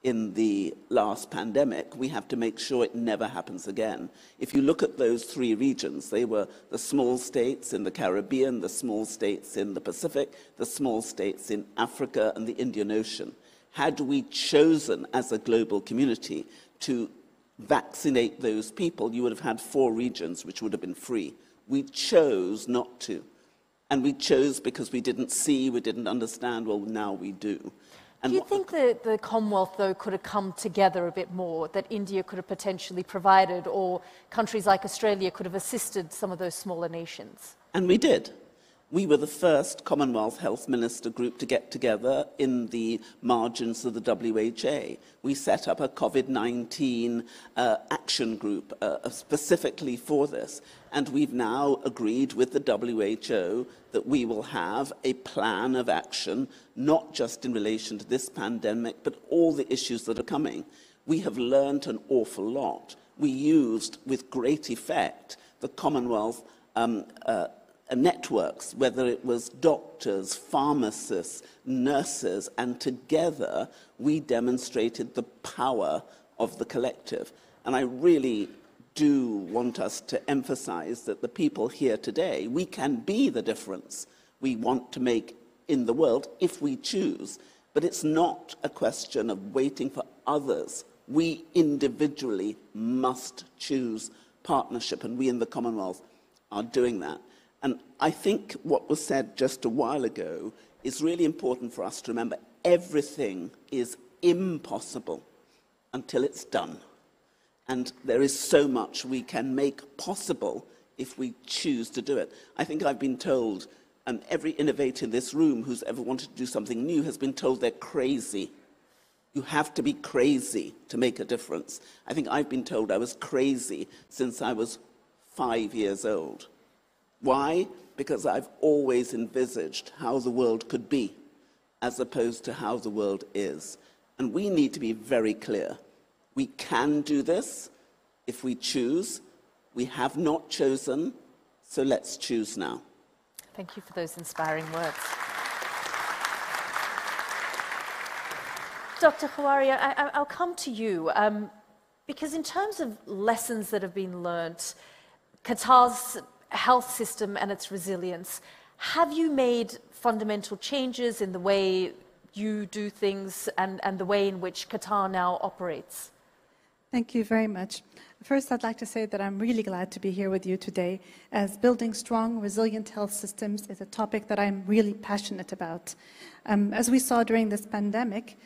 Speaker 6: in the last pandemic, we have to make sure it never happens again. If you look at those three regions, they were the small states in the Caribbean, the small states in the Pacific, the small states in Africa and the Indian Ocean. Had we chosen as a global community to vaccinate those people, you would have had 4 regions which would have been free. We chose not to. And we chose because we didn't see, we didn't understand. Well, now we do. And
Speaker 2: do you think that the Commonwealth, though, could have come together a bit more, that India could have potentially provided, or countries like Australia could have assisted some of those smaller nations?
Speaker 6: And we did. We were the first Commonwealth Health Minister group to get together in the margins of the WHO. We set up a COVID-19 action group specifically for this. And we've now agreed with the WHO that we will have a plan of action, not just in relation to this pandemic, but all the issues that are coming. We have learned an awful lot. We used, with great effect, the Commonwealth networks, whether it was doctors, pharmacists, nurses, and together we demonstrated the power of the collective. And I really do want us to emphasize that the people here today, we can be the difference we want to make in the world if we choose. But it's not a question of waiting for others. We individually must choose partnership, and we in the Commonwealth are doing that. And I think what was said just a while ago is really important for us to remember. Everything is impossible until it's done. And there is so much we can make possible if we choose to do it. I think I've been told, and every innovator in this room who's ever wanted to do something new has been told they're crazy. You have to be crazy to make a difference. I think I've been told I was crazy since I was 5 years old. Why? Because I've always envisaged how the world could be, as opposed to how the world is. And we need to be very clear. We can do this if we choose. We have not chosen, so let's choose now.
Speaker 2: Thank you for those inspiring words. Dr. Khawaria, I'll come to you, because in terms of lessons that have been learnt, Qatar's health system and its resilience, have you made fundamental changes in the way you do things and the way in which Qatar now operates?
Speaker 7: Thank you very much. First, I'd like to say that I'm really glad to be here with you today, as building strong, resilient health systems is a topic that I'm really passionate about. As we saw during this pandemic,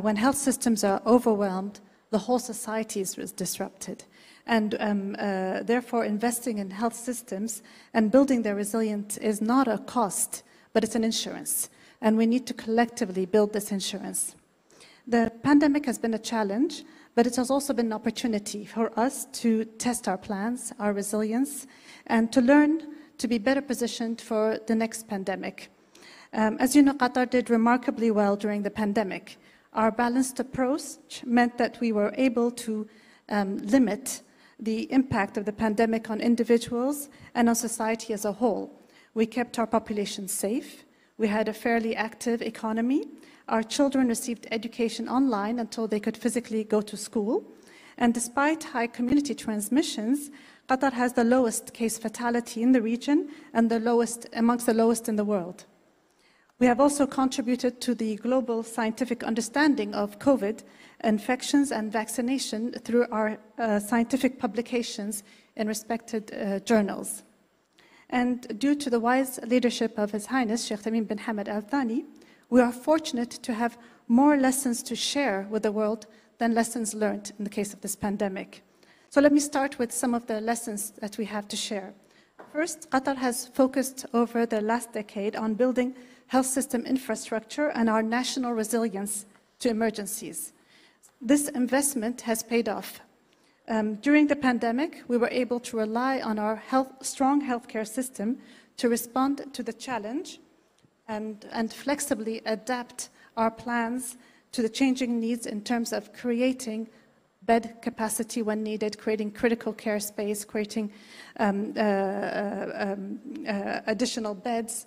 Speaker 7: when health systems are overwhelmed, the whole society is disrupted. And therefore, investing in health systems and building their resilience is not a cost, but it's an insurance. And we need to collectively build this insurance. The pandemic has been a challenge, but it has also been an opportunity for us to test our plans, our resilience, and to learn to be better positioned for the next pandemic. As you know, Qatar did remarkably well during the pandemic. Our balanced approach meant that we were able to limit the impact of the pandemic on individuals and on society as a whole. We kept our population safe. We had a fairly active economy. Our children received education online until they could physically go to school. And despite high community transmissions, Qatar has the lowest case fatality in the region and the lowest, amongst the lowest in the world. We have also contributed to the global scientific understanding of COVID infections and vaccination through our scientific publications in respected journals. And due to the wise leadership of His Highness Sheikh Tamim bin Hamad Al Thani, we are fortunate to have more lessons to share with the world than lessons learned in the case of this pandemic. So let me start with some of the lessons that we have to share. First, Qatar has focused over the last decade on building health system infrastructure and our national resilience to emergencies. This investment has paid off. During the pandemic, we were able to rely on our strong healthcare system to respond to the challenge and flexibly adapt our plans to the changing needs in terms of creating bed capacity when needed, creating critical care space, creating additional beds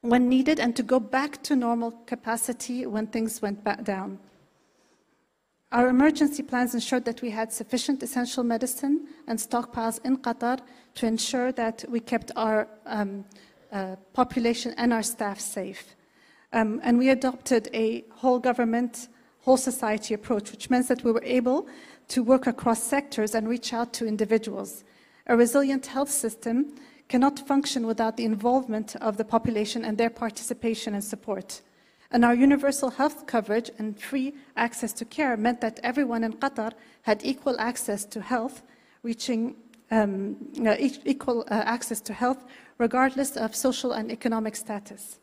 Speaker 7: when needed, and to go back to normal capacity when things went back down. Our emergency plans ensured that we had sufficient essential medicine and stockpiles in Qatar to ensure that we kept our population and our staff safe. And we adopted a whole government, whole society approach, which meant that we were able to work across sectors and reach out to individuals. A resilient health system cannot function without the involvement of the population and their participation and support. And our universal health coverage and free access to care meant that everyone in Qatar had equal access to health, equal access to health regardless of social and economic status.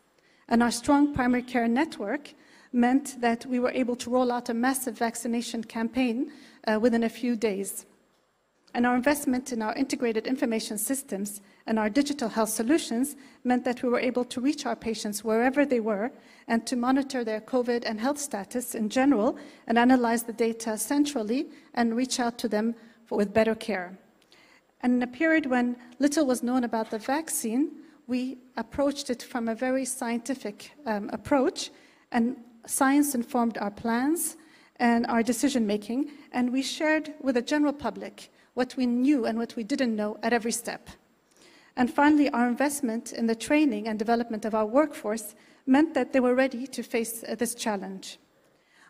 Speaker 7: And our strong primary care network meant that we were able to roll out a massive vaccination campaign within a few days. And our investment in our integrated information systems and our digital health solutions meant that we were able to reach our patients wherever they were and to monitor their COVID and health status in general and analyze the data centrally and reach out to them with better care. And in a period when little was known about the vaccine, we approached it from a very scientific approach, and science informed our plans and our decision-making, and we shared with the general public what we knew and what we didn't know at every step. And finally, our investment in the training and development of our workforce meant that they were ready to face this challenge.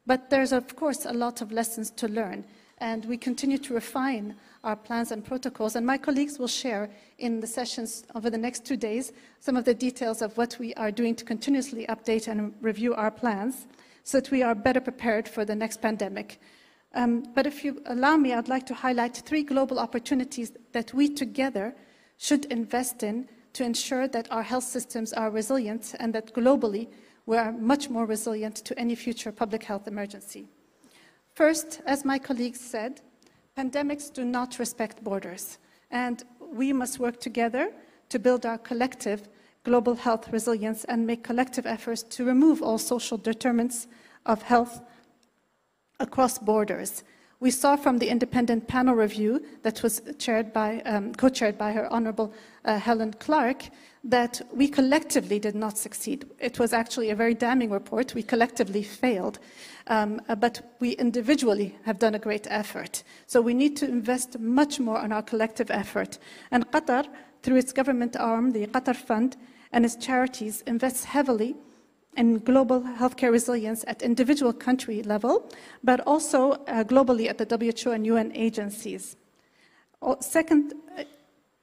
Speaker 7: But there's, of course, a lot of lessons to learn, and we continue to refine our plans and protocols, and my colleagues will share in the sessions over the next 2 days some of the details of what we are doing to continuously update and review our plans so that we are better prepared for the next pandemic. But if you allow me, I'd like to highlight 3 global opportunities that we together should invest in to ensure that our health systems are resilient and that globally we are much more resilient to any future public health emergency. First, as my colleagues said, pandemics do not respect borders, and we must work together to build our collective global health resilience and make collective efforts to remove all social determinants of health across borders. We saw from the independent panel review that was co-chaired by her Honorable Helen Clark that we collectively did not succeed. It was actually a very damning report. We collectively failed, but we individually have done a great effort. So we need to invest much more on our collective effort. And Qatar, through its government arm, the Qatar Fund, and its charities, invests heavily in global healthcare resilience at individual country level, but also globally at the WHO and UN agencies. Second,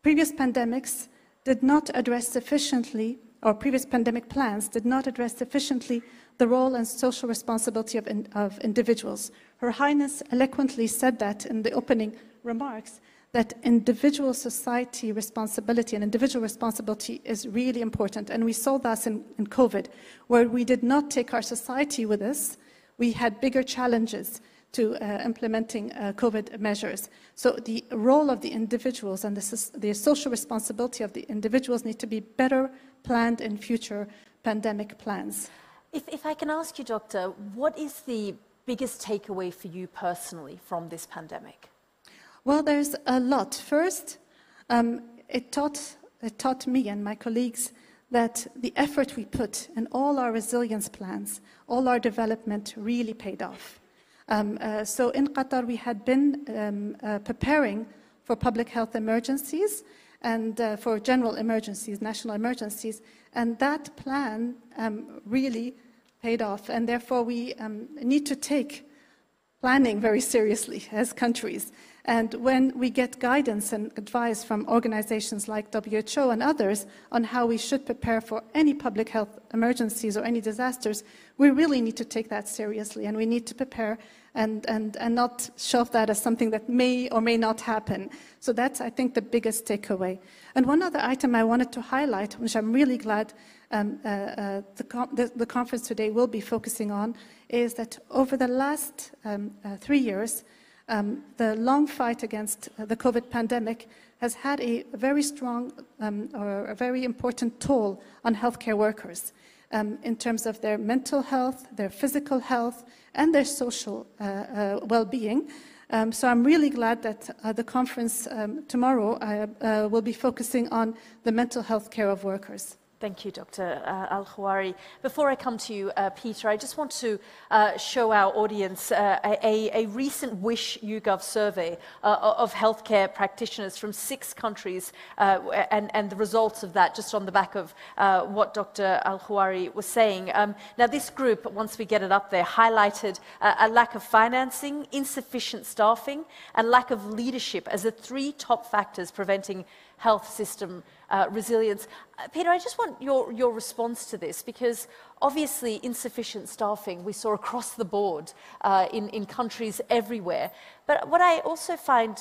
Speaker 7: previous pandemics did not address sufficiently, or previous pandemic plans did not address sufficiently the role and social responsibility of individuals. Her Highness eloquently said that in the opening remarks, that individual society responsibility and individual responsibility is really important. And we saw that in COVID, where we did not take our society with us. We had bigger challenges to implementing COVID measures. So the role of the individuals and the social responsibility of the individuals need to be better planned in future pandemic plans.
Speaker 2: If I can ask you, Doctor, what is the biggest takeaway for you personally from this pandemic?
Speaker 7: Well, there's a lot. First, it taught me and my colleagues that the effort we put in all our resilience plans, all our development really paid off. So in Qatar, we had been preparing for public health emergencies and for general emergencies, national emergencies, and that plan really paid off. And therefore, we need to take planning very seriously as countries. And when we get guidance and advice from organizations like WHO and others on how we should prepare for any public health emergencies or any disasters, we really need to take that seriously, and we need to prepare and not shelve that as something that may or may not happen. So that's, I think, the biggest takeaway. And one other item I wanted to highlight, which I'm really glad the conference today will be focusing on, is that over the last 3 years, the long fight against the COVID pandemic has had a very strong or a very important toll on healthcare workers in terms of their mental health, their physical health, and their social well-being. So I'm really glad that the conference tomorrow will be focusing on the mental health care of workers.
Speaker 2: Thank you, Dr. Al-Khouari. Before I come to you, Peter, I just want to show our audience a recent Wish YouGov survey of healthcare practitioners from 6 countries and the results of that, just on the back of what Dr. Al-Khouari was saying. Now, this group, once we get it up there, highlighted a lack of financing, insufficient staffing, and lack of leadership as the 3 top factors preventing health system resilience. Peter, I just want your response to this, because obviously insufficient staffing we saw across the board in countries everywhere. But what I also find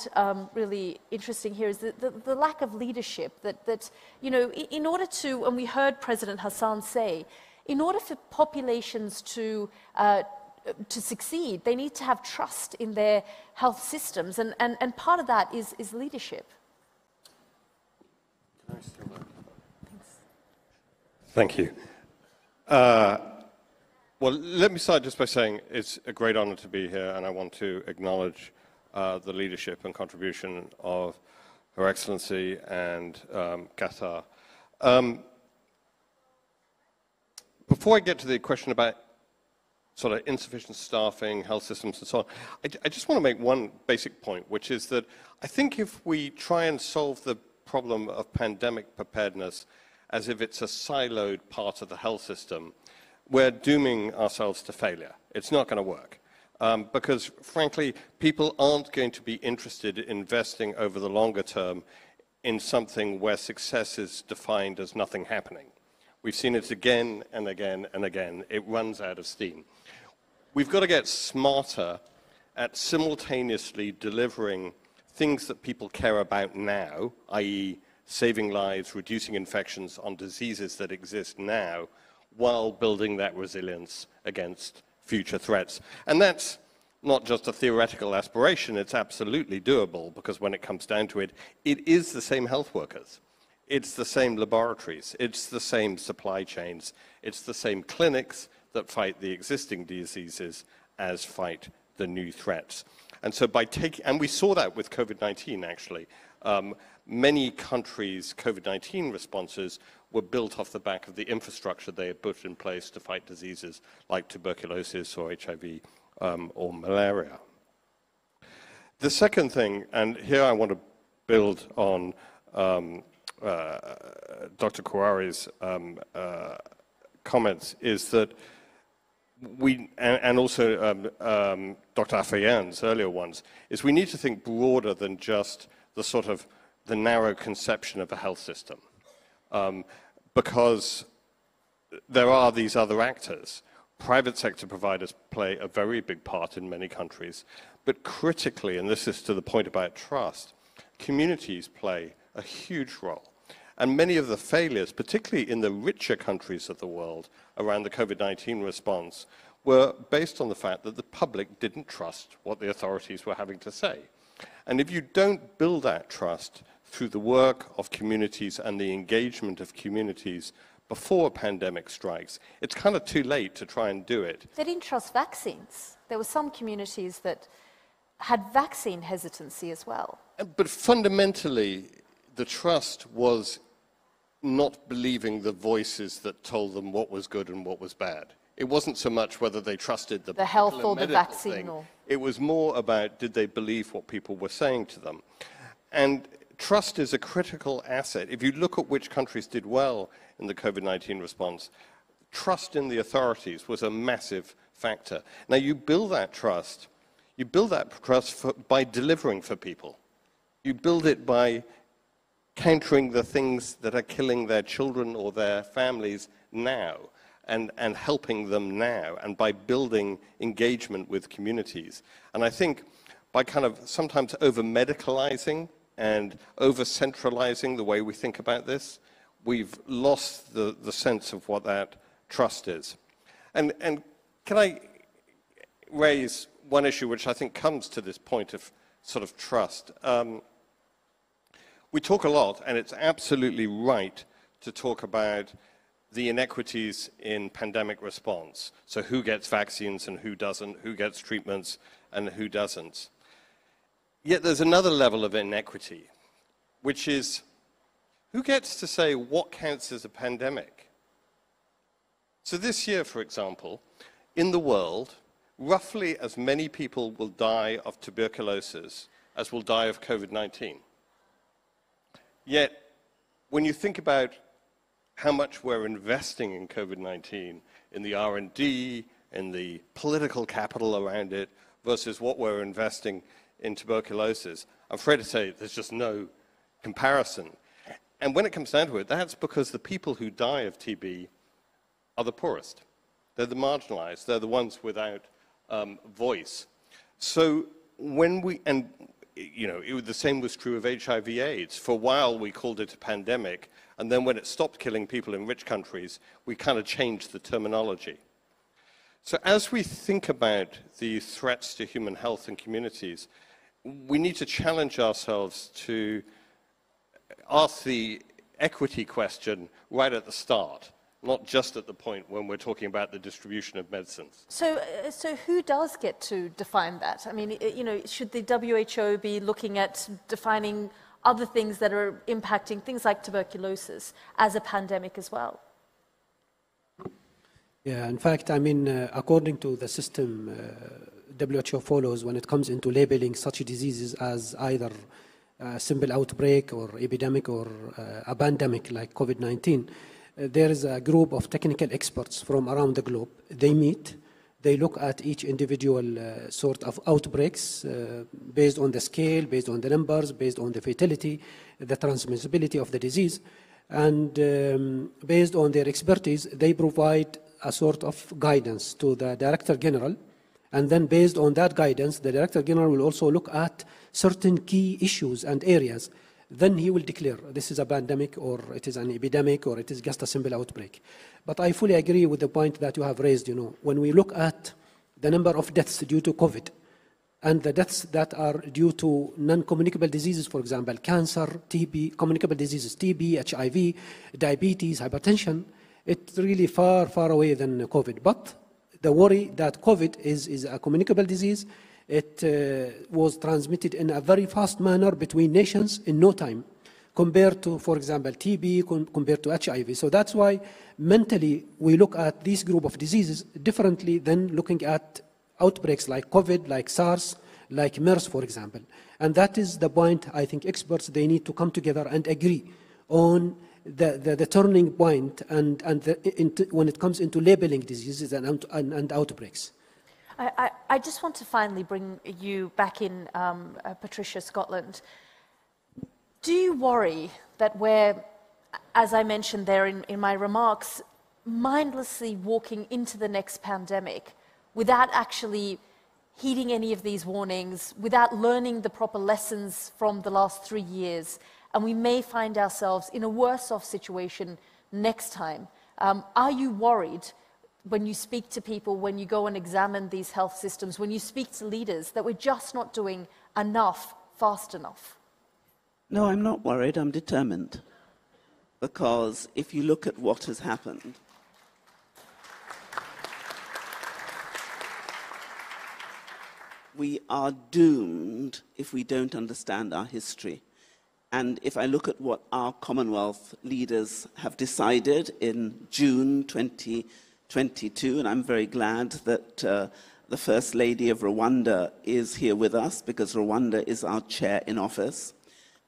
Speaker 2: really interesting here is the lack of leadership that, you know, in order to, and we heard President Hassan say, in order for populations to succeed, they need to have trust in their health systems, and part of that is leadership.
Speaker 8: Thank you. Well, let me start just by saying it's a great honor to be here, and I want to acknowledge the leadership and contribution of Her Excellency and Qatar. Before I get to the question about sort of insufficient staffing, health systems, and so on, I just want to make one basic point, which is that I think if we try and solve the problem of pandemic preparedness as if it's a siloed part of the health system, we're dooming ourselves to failure. It's not going to work. Because, frankly, people aren't going to be interested in investing over the longer term in something where success is defined as nothing happening. We've seen it again and again and again. It runs out of steam. We've got to get smarter at simultaneously delivering things that people care about now, i.e., saving lives, reducing infections on diseases that exist now, while building that resilience against future threats. And that's not just a theoretical aspiration, it's absolutely doable, because when it comes down to it, it is the same health workers, it's the same laboratories, it's the same supply chains, it's the same clinics that fight the existing diseases as fight the new threats. And so and we saw that with COVID-19 actually. Many countries' COVID-19 responses were built off the back of the infrastructure they had put in place to fight diseases like tuberculosis or HIV or malaria. The second thing, and here I want to build on Dr. Khouari's comments, is that and also Dr. Afeyan's earlier ones, is we need to think broader than just the sort of the narrow conception of a health system, because there are these other actors. Private sector providers play a very big part in many countries, but critically, and this is to the point about trust, communities play a huge role. And many of the failures, particularly in the richer countries of the world around the COVID-19 response, were based on the fact that the public didn't trust what the authorities were having to say. And if you don't build that trust through the work of communities and the engagement of communities before a pandemic strikes, it's kind of too late to try and do it.
Speaker 2: They didn't trust vaccines. There were some communities that had vaccine hesitancy as well.
Speaker 8: But fundamentally, the trust was not believing the voices that told them what was good and what was bad. It wasn't so much whether they trusted the
Speaker 2: health or the vaccine.
Speaker 8: Thing. It was more about, did they believe what people were saying to them? And trust is a critical asset. If you look at which countries did well in the COVID-19 response, trust in the authorities was a massive factor. Now, you build that trust, You build that trust by delivering for people. You build it by countering the things that are killing their children or their families now and helping them now, and by building engagement with communities. And I think by kind of sometimes over-medicalizing and over-centralizing the way we think about this, we've lost the sense of what that trust is. And can I raise one issue which I think comes to this point of sort of trust? We talk a lot, and it's absolutely right to talk about the inequities in pandemic response. So who gets vaccines and who doesn't, who gets treatments and who doesn't. Yet there's another level of inequity, which is who gets to say what counts as a pandemic? So this year, for example, in the world, roughly as many people will die of tuberculosis as will die of COVID-19. Yet, when you think about how much we're investing in COVID-19, in the R&D, in the political capital around it, versus what we're investing in tuberculosis, I'm afraid to say there's just no comparison. And when it comes down to it, that's because the people who die of TB are the poorest. They're the marginalized. They're the ones without voice. So when we, and you know, the same was true of HIV/AIDS. For a while, we called it a pandemic, and then when it stopped killing people in rich countries, we kind of changed the terminology. So as we think about the threats to human health and communities, we need to challenge ourselves to ask the equity question right at the start, not just at the point when we're talking about the distribution of medicines.
Speaker 2: So who does get to define that? I mean, you know, should the WHO be looking at defining other things that are impacting things like tuberculosis as a pandemic as well?
Speaker 5: Yeah, in fact, I mean, according to the system WHO follows when it comes into labeling such diseases as either a simple outbreak or epidemic or a pandemic like COVID-19, there is a group of technical experts from around the globe. They meet, they look at each individual sort of outbreaks based on the scale, based on the numbers, based on the fatality, the transmissibility of the disease, and based on their expertise, they provide a sort of guidance to the Director General, and then based on that guidance, the Director General will also look at certain key issues and areas. Then he will declare this is a pandemic, or it is an epidemic, or it is just a simple outbreak. But I fully agree with the point that you have raised. You know, when we look at the number of deaths due to COVID, and the deaths that are due to non-communicable diseases, for example, cancer, TB, communicable diseases, TB, HIV, diabetes, hypertension, it's really far, far away than COVID. But the worry that COVID is a communicable disease, it was transmitted in a very fast manner between nations in no time, compared to, for example, TB, compared to HIV. So that's why mentally we look at this group of diseases differently than looking at outbreaks like COVID, like SARS, like MERS, for example. And that is the point I think experts, they need to come together and agree on the turning point and when it comes into labeling diseases and outbreaks.
Speaker 2: I just want to finally bring you back in, Patricia, Scotland. Do you worry that we're, as I mentioned there in my remarks, mindlessly walking into the next pandemic without actually heeding any of these warnings, without learning the proper lessons from the last 3 years, and we may find ourselves in a worse off situation next time? Are you worried when you speak to people, when you go and examine these health systems, when you speak to leaders, that we're just not doing enough, fast enough?
Speaker 6: No, I'm not worried, I'm determined. Because if you look at what has happened, we are doomed if we don't understand our history. And if I look at what our Commonwealth leaders have decided in June 2022, and I'm very glad that the First Lady of Rwanda is here with us, because Rwanda is our chair in office.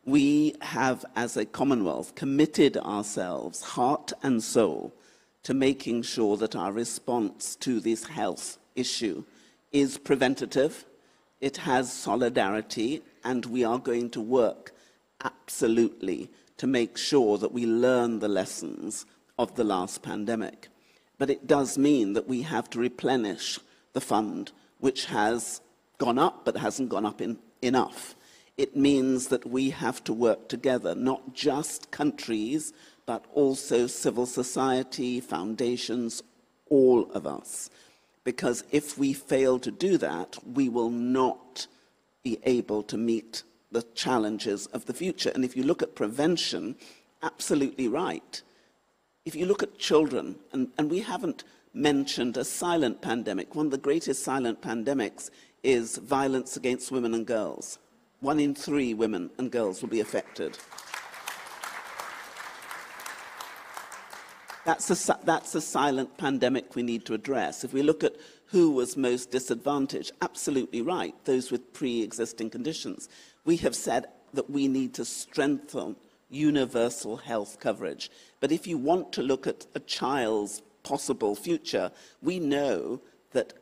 Speaker 6: We have, as a Commonwealth, committed ourselves, heart and soul, to making sure that our response to this health issue is preventative, it has solidarity, and we are going to work absolutely to make sure that we learn the lessons of the last pandemic. But it does mean that we have to replenish the fund, which has gone up but hasn't gone up enough. It means that we have to work together, not just countries, but also civil society, foundations, all of us. Because if we fail to do that, we will not be able to meet the challenges of the future. And if you look at prevention, absolutely right. If you look at children, and we haven't mentioned a silent pandemic. One of the greatest silent pandemics is violence against women and girls. 1 in 3 women and girls will be affected. That's a silent pandemic we need to address. If we look at who was most disadvantaged, absolutely right, those with pre-existing conditions. We have said that we need to strengthen universal health coverage. But if you want to look at a child's possible future, we know that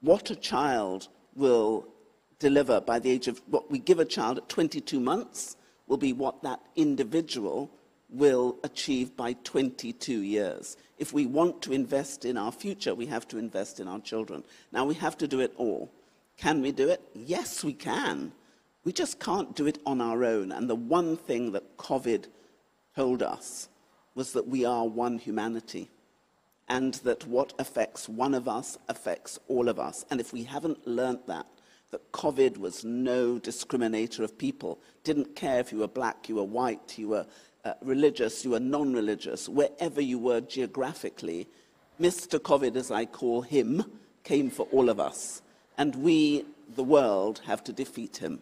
Speaker 6: what a child will deliver by the age of what we give a child at 22 months will be what that individual will achieve by 22 years. If we want to invest in our future, we have to invest in our children. Now, we have to do it all. Can we do it? Yes, we can. We just can't do it on our own. And the one thing that COVID told us was that we are one humanity, and that what affects one of us affects all of us. And if we haven't learnt that COVID was no discriminator of people, didn't care if you were black, you were white, you were religious, you were non-religious, wherever you were geographically, Mr. COVID, as I call him, came for all of us. And we, the world, have to defeat him.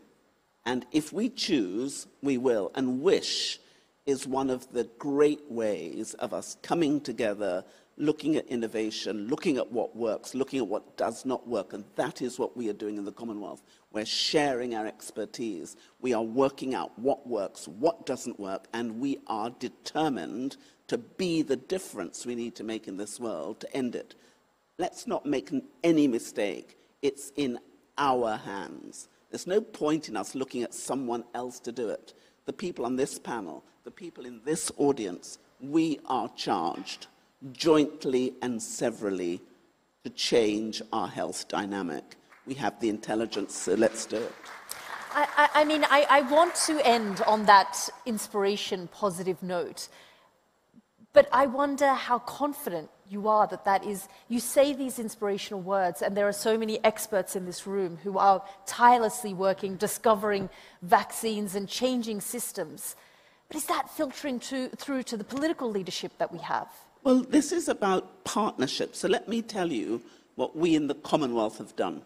Speaker 6: And if we choose, we will. And wish is one of the great ways of us coming together, looking at innovation, looking at what works, looking at what does not work. And that is what we are doing in the Commonwealth. We're sharing our expertise. We are working out what works, what doesn't work, and we are determined to be the difference we need to make in this world to end it. Let's not make any mistake. It's in our hands. There's no point in us looking at someone else to do it. The people on this panel, the people in this audience, we are charged jointly and severally to change our health dynamic. We have the intelligence, so let's do it.
Speaker 2: I mean, I want to end on that inspiration, positive note, but I wonder how confident you are that that is. You say these inspirational words, and there are so many experts in this room who are tirelessly working, discovering vaccines and changing systems. But is that filtering through to the political leadership that we have?
Speaker 6: Well, this is about partnership. So let me tell you what we in the Commonwealth have done.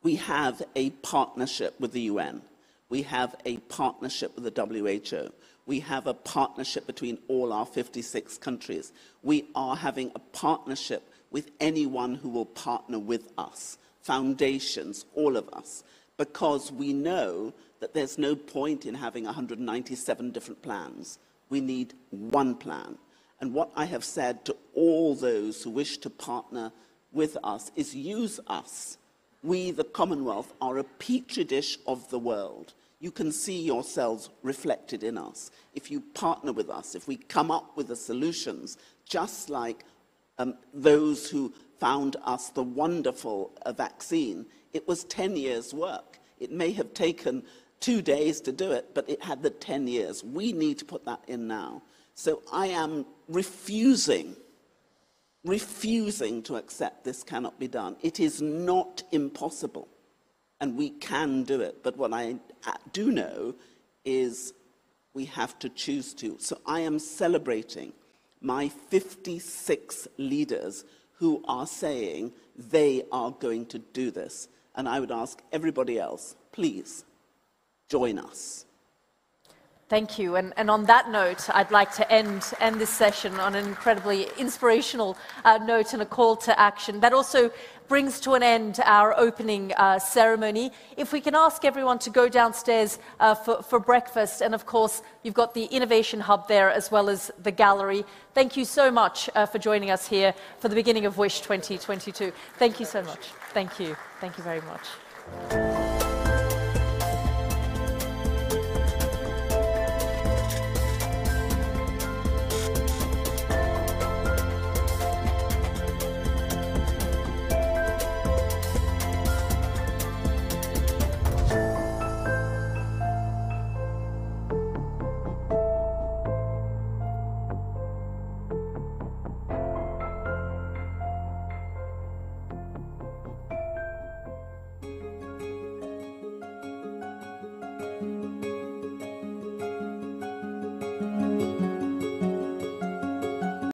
Speaker 6: We have a partnership with the UN. We have a partnership with the WHO. We have a partnership between all our 56 countries. We are having a partnership with anyone who will partner with us, foundations, all of us, because we know that there's no point in having 197 different plans. We need one plan. And what I have said to all those who wish to partner with us is use us. We, the Commonwealth, are a petri dish of the world. You can see yourselves reflected in us. If you partner with us, if we come up with the solutions, just like those who found us the wonderful vaccine, it was 10 years' work. It may have taken 2 days to do it, but it had the 10 years. We need to put that in now. So I am refusing to accept this cannot be done. It is not impossible, and we can do it. But what I do know is we have to choose to. So I am celebrating my 56 leaders who are saying they are going to do this. And I would ask everybody else, please, join us.
Speaker 2: Thank you. And on that note, I'd like to end this session on an incredibly inspirational note and a call to action. That also brings to an end our opening ceremony. If we can ask everyone to go downstairs for breakfast, and of course, you've got the Innovation Hub there as well as the gallery. Thank you so much for joining us here for the beginning of WISH 2022. Thank you so much. Thank you. Thank you very much. you.